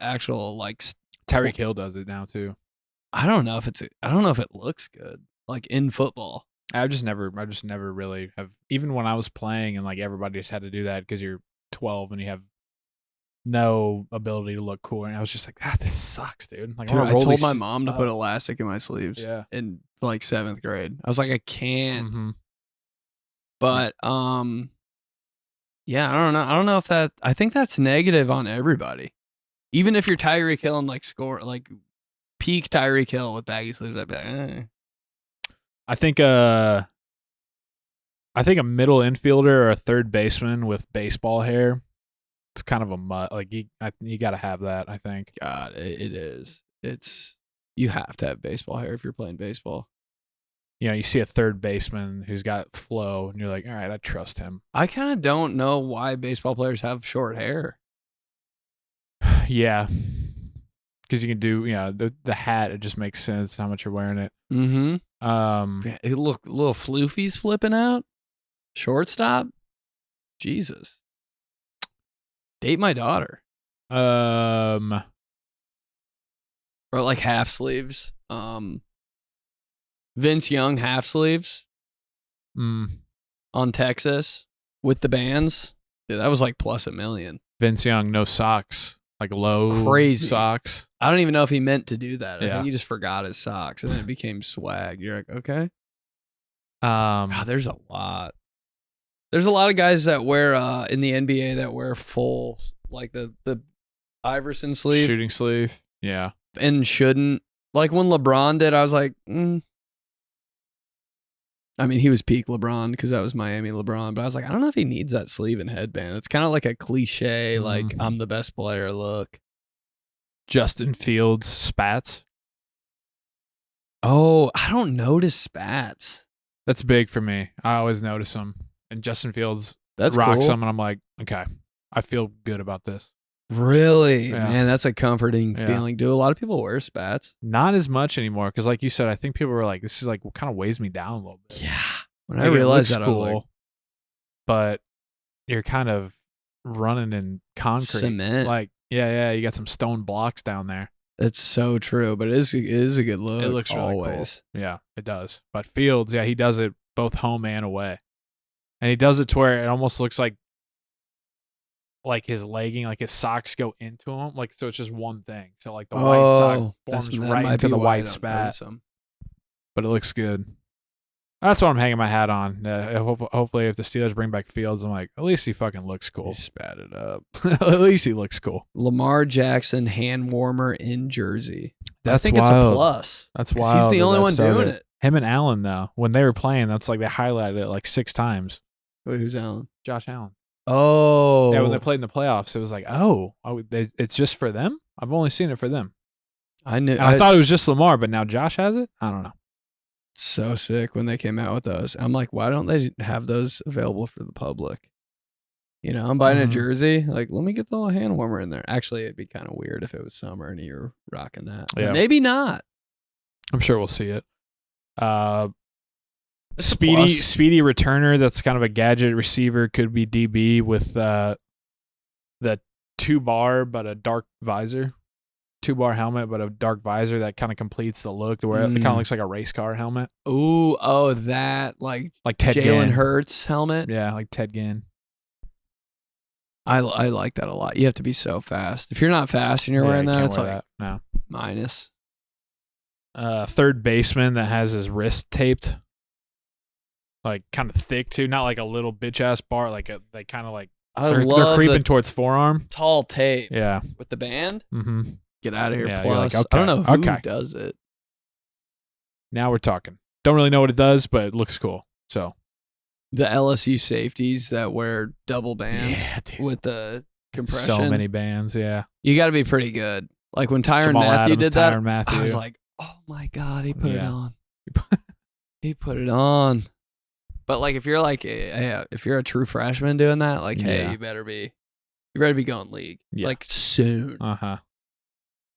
actual, like... Tyreek Hill does it now, too. I don't know if it looks good, like, in football. I just never really have, even when I was playing and like everybody just had to do that because you're 12 and you have no ability to look cool. And I was just like, this sucks, dude. Like, dude, I told my mom to put elastic in my sleeves in like 7th grade. I was like, I can't. Mm-hmm. But, yeah, I don't know. I don't know if I think that's negative on everybody. Even if you're Tyreek Hill and like score, like peak Tyreek Hill with baggy sleeves, I'd be like, eh. I think a middle infielder or a third baseman with baseball hair, it's kind of a mutt. Like you got to have that. I think. God, it is. You have to have baseball hair if you're playing baseball. You know, you see a third baseman who's got flow, and you're like, all right, I trust him. I kind of don't know why baseball players have short hair. Yeah. Because you can do, the hat, it just makes sense how much you're wearing it. Mm-hmm. Look, little floofies flipping out. Shortstop. Jesus. Date my daughter. Or like half sleeves. Vince Young half sleeves. On Texas with the bands. Dude, that was like +1,000,000. Vince Young, no socks. Like low crazy socks. I don't even know if he meant to do that. I think he just forgot his socks, and then it became swag. You're like, okay. God, there's a lot. There's a lot of guys that wear in the NBA that wear full, like the Iverson sleeve, shooting sleeve. Yeah, and shouldn't. Like when LeBron did, I was like, I mean, he was peak LeBron because that was Miami LeBron, but I was like, I don't know if he needs that sleeve and headband. It's kind of like a cliche, like I'm the best player look. Justin Fields spats. Oh, I don't notice spats. That's big for me. I always notice them. And Justin Fields rocks cool. them, and I'm like, okay, I feel good about this. Really? Yeah. Man, that's a comforting feeling. Do a lot of people wear spats? Not as much anymore, because like you said, I think people were like, this is like what kind of weighs me down a little bit. Yeah. When I realized that, cool, I was like, but you're kind of running in concrete. Cement. Like, yeah, you got some stone blocks down there. It's so true, but it is a good look. It looks really always. Cool. Yeah, it does. But Fields, he does it both home and away. And he does it to where it almost looks like his legging, like his socks go into him. Like, so it's just one thing. So like the white sock forms right into the white spat. But it looks good. That's what I'm hanging my hat on. Hopefully, if the Steelers bring back Fields, I'm like, at least he fucking looks cool. He spat it up. At least he looks cool. Lamar Jackson hand warmer in Jersey. I That's think wild. it's a plus. That's 'Cause wild. He's the that only that one doing started. it. Him and Allen, though, when they were playing, that's like they highlighted it like 6 times. Wait, who's Allen? Josh Allen. Oh. Yeah, when they played in the playoffs, it was like, it's just for them? I've only seen it for them. I knew. And I thought it was just Lamar, but now Josh has it? I don't know. So sick when they came out with those. I'm like, why don't they have those available for the public? You know, I'm buying a jersey. Like, let me get the little hand warmer in there. Actually, it'd be kind of weird if it was summer and you were rocking that. But Yeah. maybe not. I'm sure we'll see it. It's a plus. Speedy returner. That's kind of a gadget receiver. Could be DB with the 2-bar but a dark visor. 2-bar helmet but a dark visor that kind of completes the look to where it kind of looks like a race car helmet. Ooh, that like Ted Jalen Ginn. Hurts helmet. Yeah, like Ted Ginn. I like that a lot. You have to be so fast. If you're not fast and you're wearing you that, can't it's wear like that. No. minus. Third baseman that has his wrist taped, like kind of thick too, not like a little bitch ass bar. Like they kind of like they're creeping towards forearm. Tall tape. Yeah, with the band. mm-hmm. Get out of here. Yeah, you're Plus, like, I don't know who okay. does it. Now we're talking. Don't really know what it does, but it looks cool. So the LSU safeties that wear double bands dude. with the compression. So many bands. Yeah, you got to be pretty good. Like when Tyrann Jamal Matthew Adams, did that, Tyrann Matthew. I was like, oh my God, he put it Yeah. on. He put it on. But like, if you're like, if you're a true freshman doing that, like, hey, Yeah. you better be going league, like soon.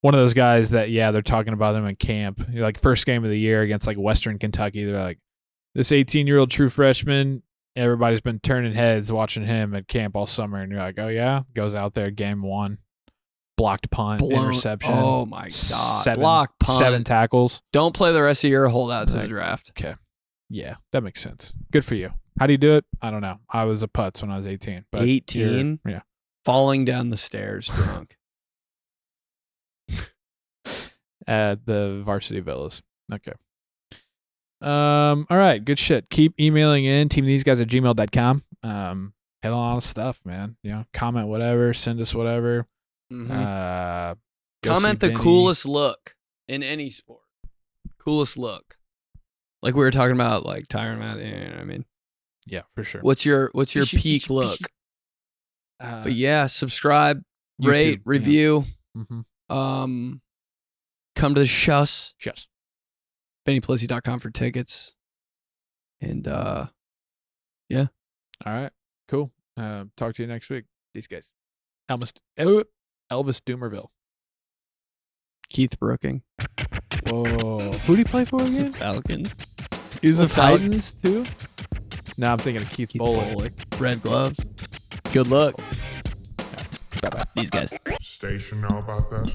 One of those guys that they're talking about them in camp. Like first game of the year against like Western Kentucky. They're like, this 18-year-old true freshman. Everybody's been turning heads watching him at camp all summer, and you're like, oh yeah, goes out there game 1, blocked punt, interception. Oh my God, block punt, 7 tackles. Don't play the rest of your holdout to the draft. Okay. Yeah, that makes sense. Good for you. How do you do it? I don't know. I was a putz when I was 18. But 18? Yeah. Falling down the stairs drunk. At the Varsity Villas. Okay. All right. Good shit. Keep emailing in teamtheseguys@gmail.com. Hit on all the stuff, man. You know, comment whatever, send us whatever. Comment see the coolest look in any sport. Coolest look. Like we were talking about, like Tyrann Matthew. You know what I mean? Yeah, for sure. What's your peak look? But yeah, subscribe, YouTube, rate, review. Yeah. Come to the shows. Yes. BennyPolizzi.com for tickets. And yeah. All right. Cool. Talk to you next week. These guys. Elvis Doomerville. Keith Brooking. Whoa. Who do you play for again? Falcons. He's the Titans too? No, I'm thinking of Keith Bullock. Red gloves. Good luck. Bye-bye. These guys. Station know about this?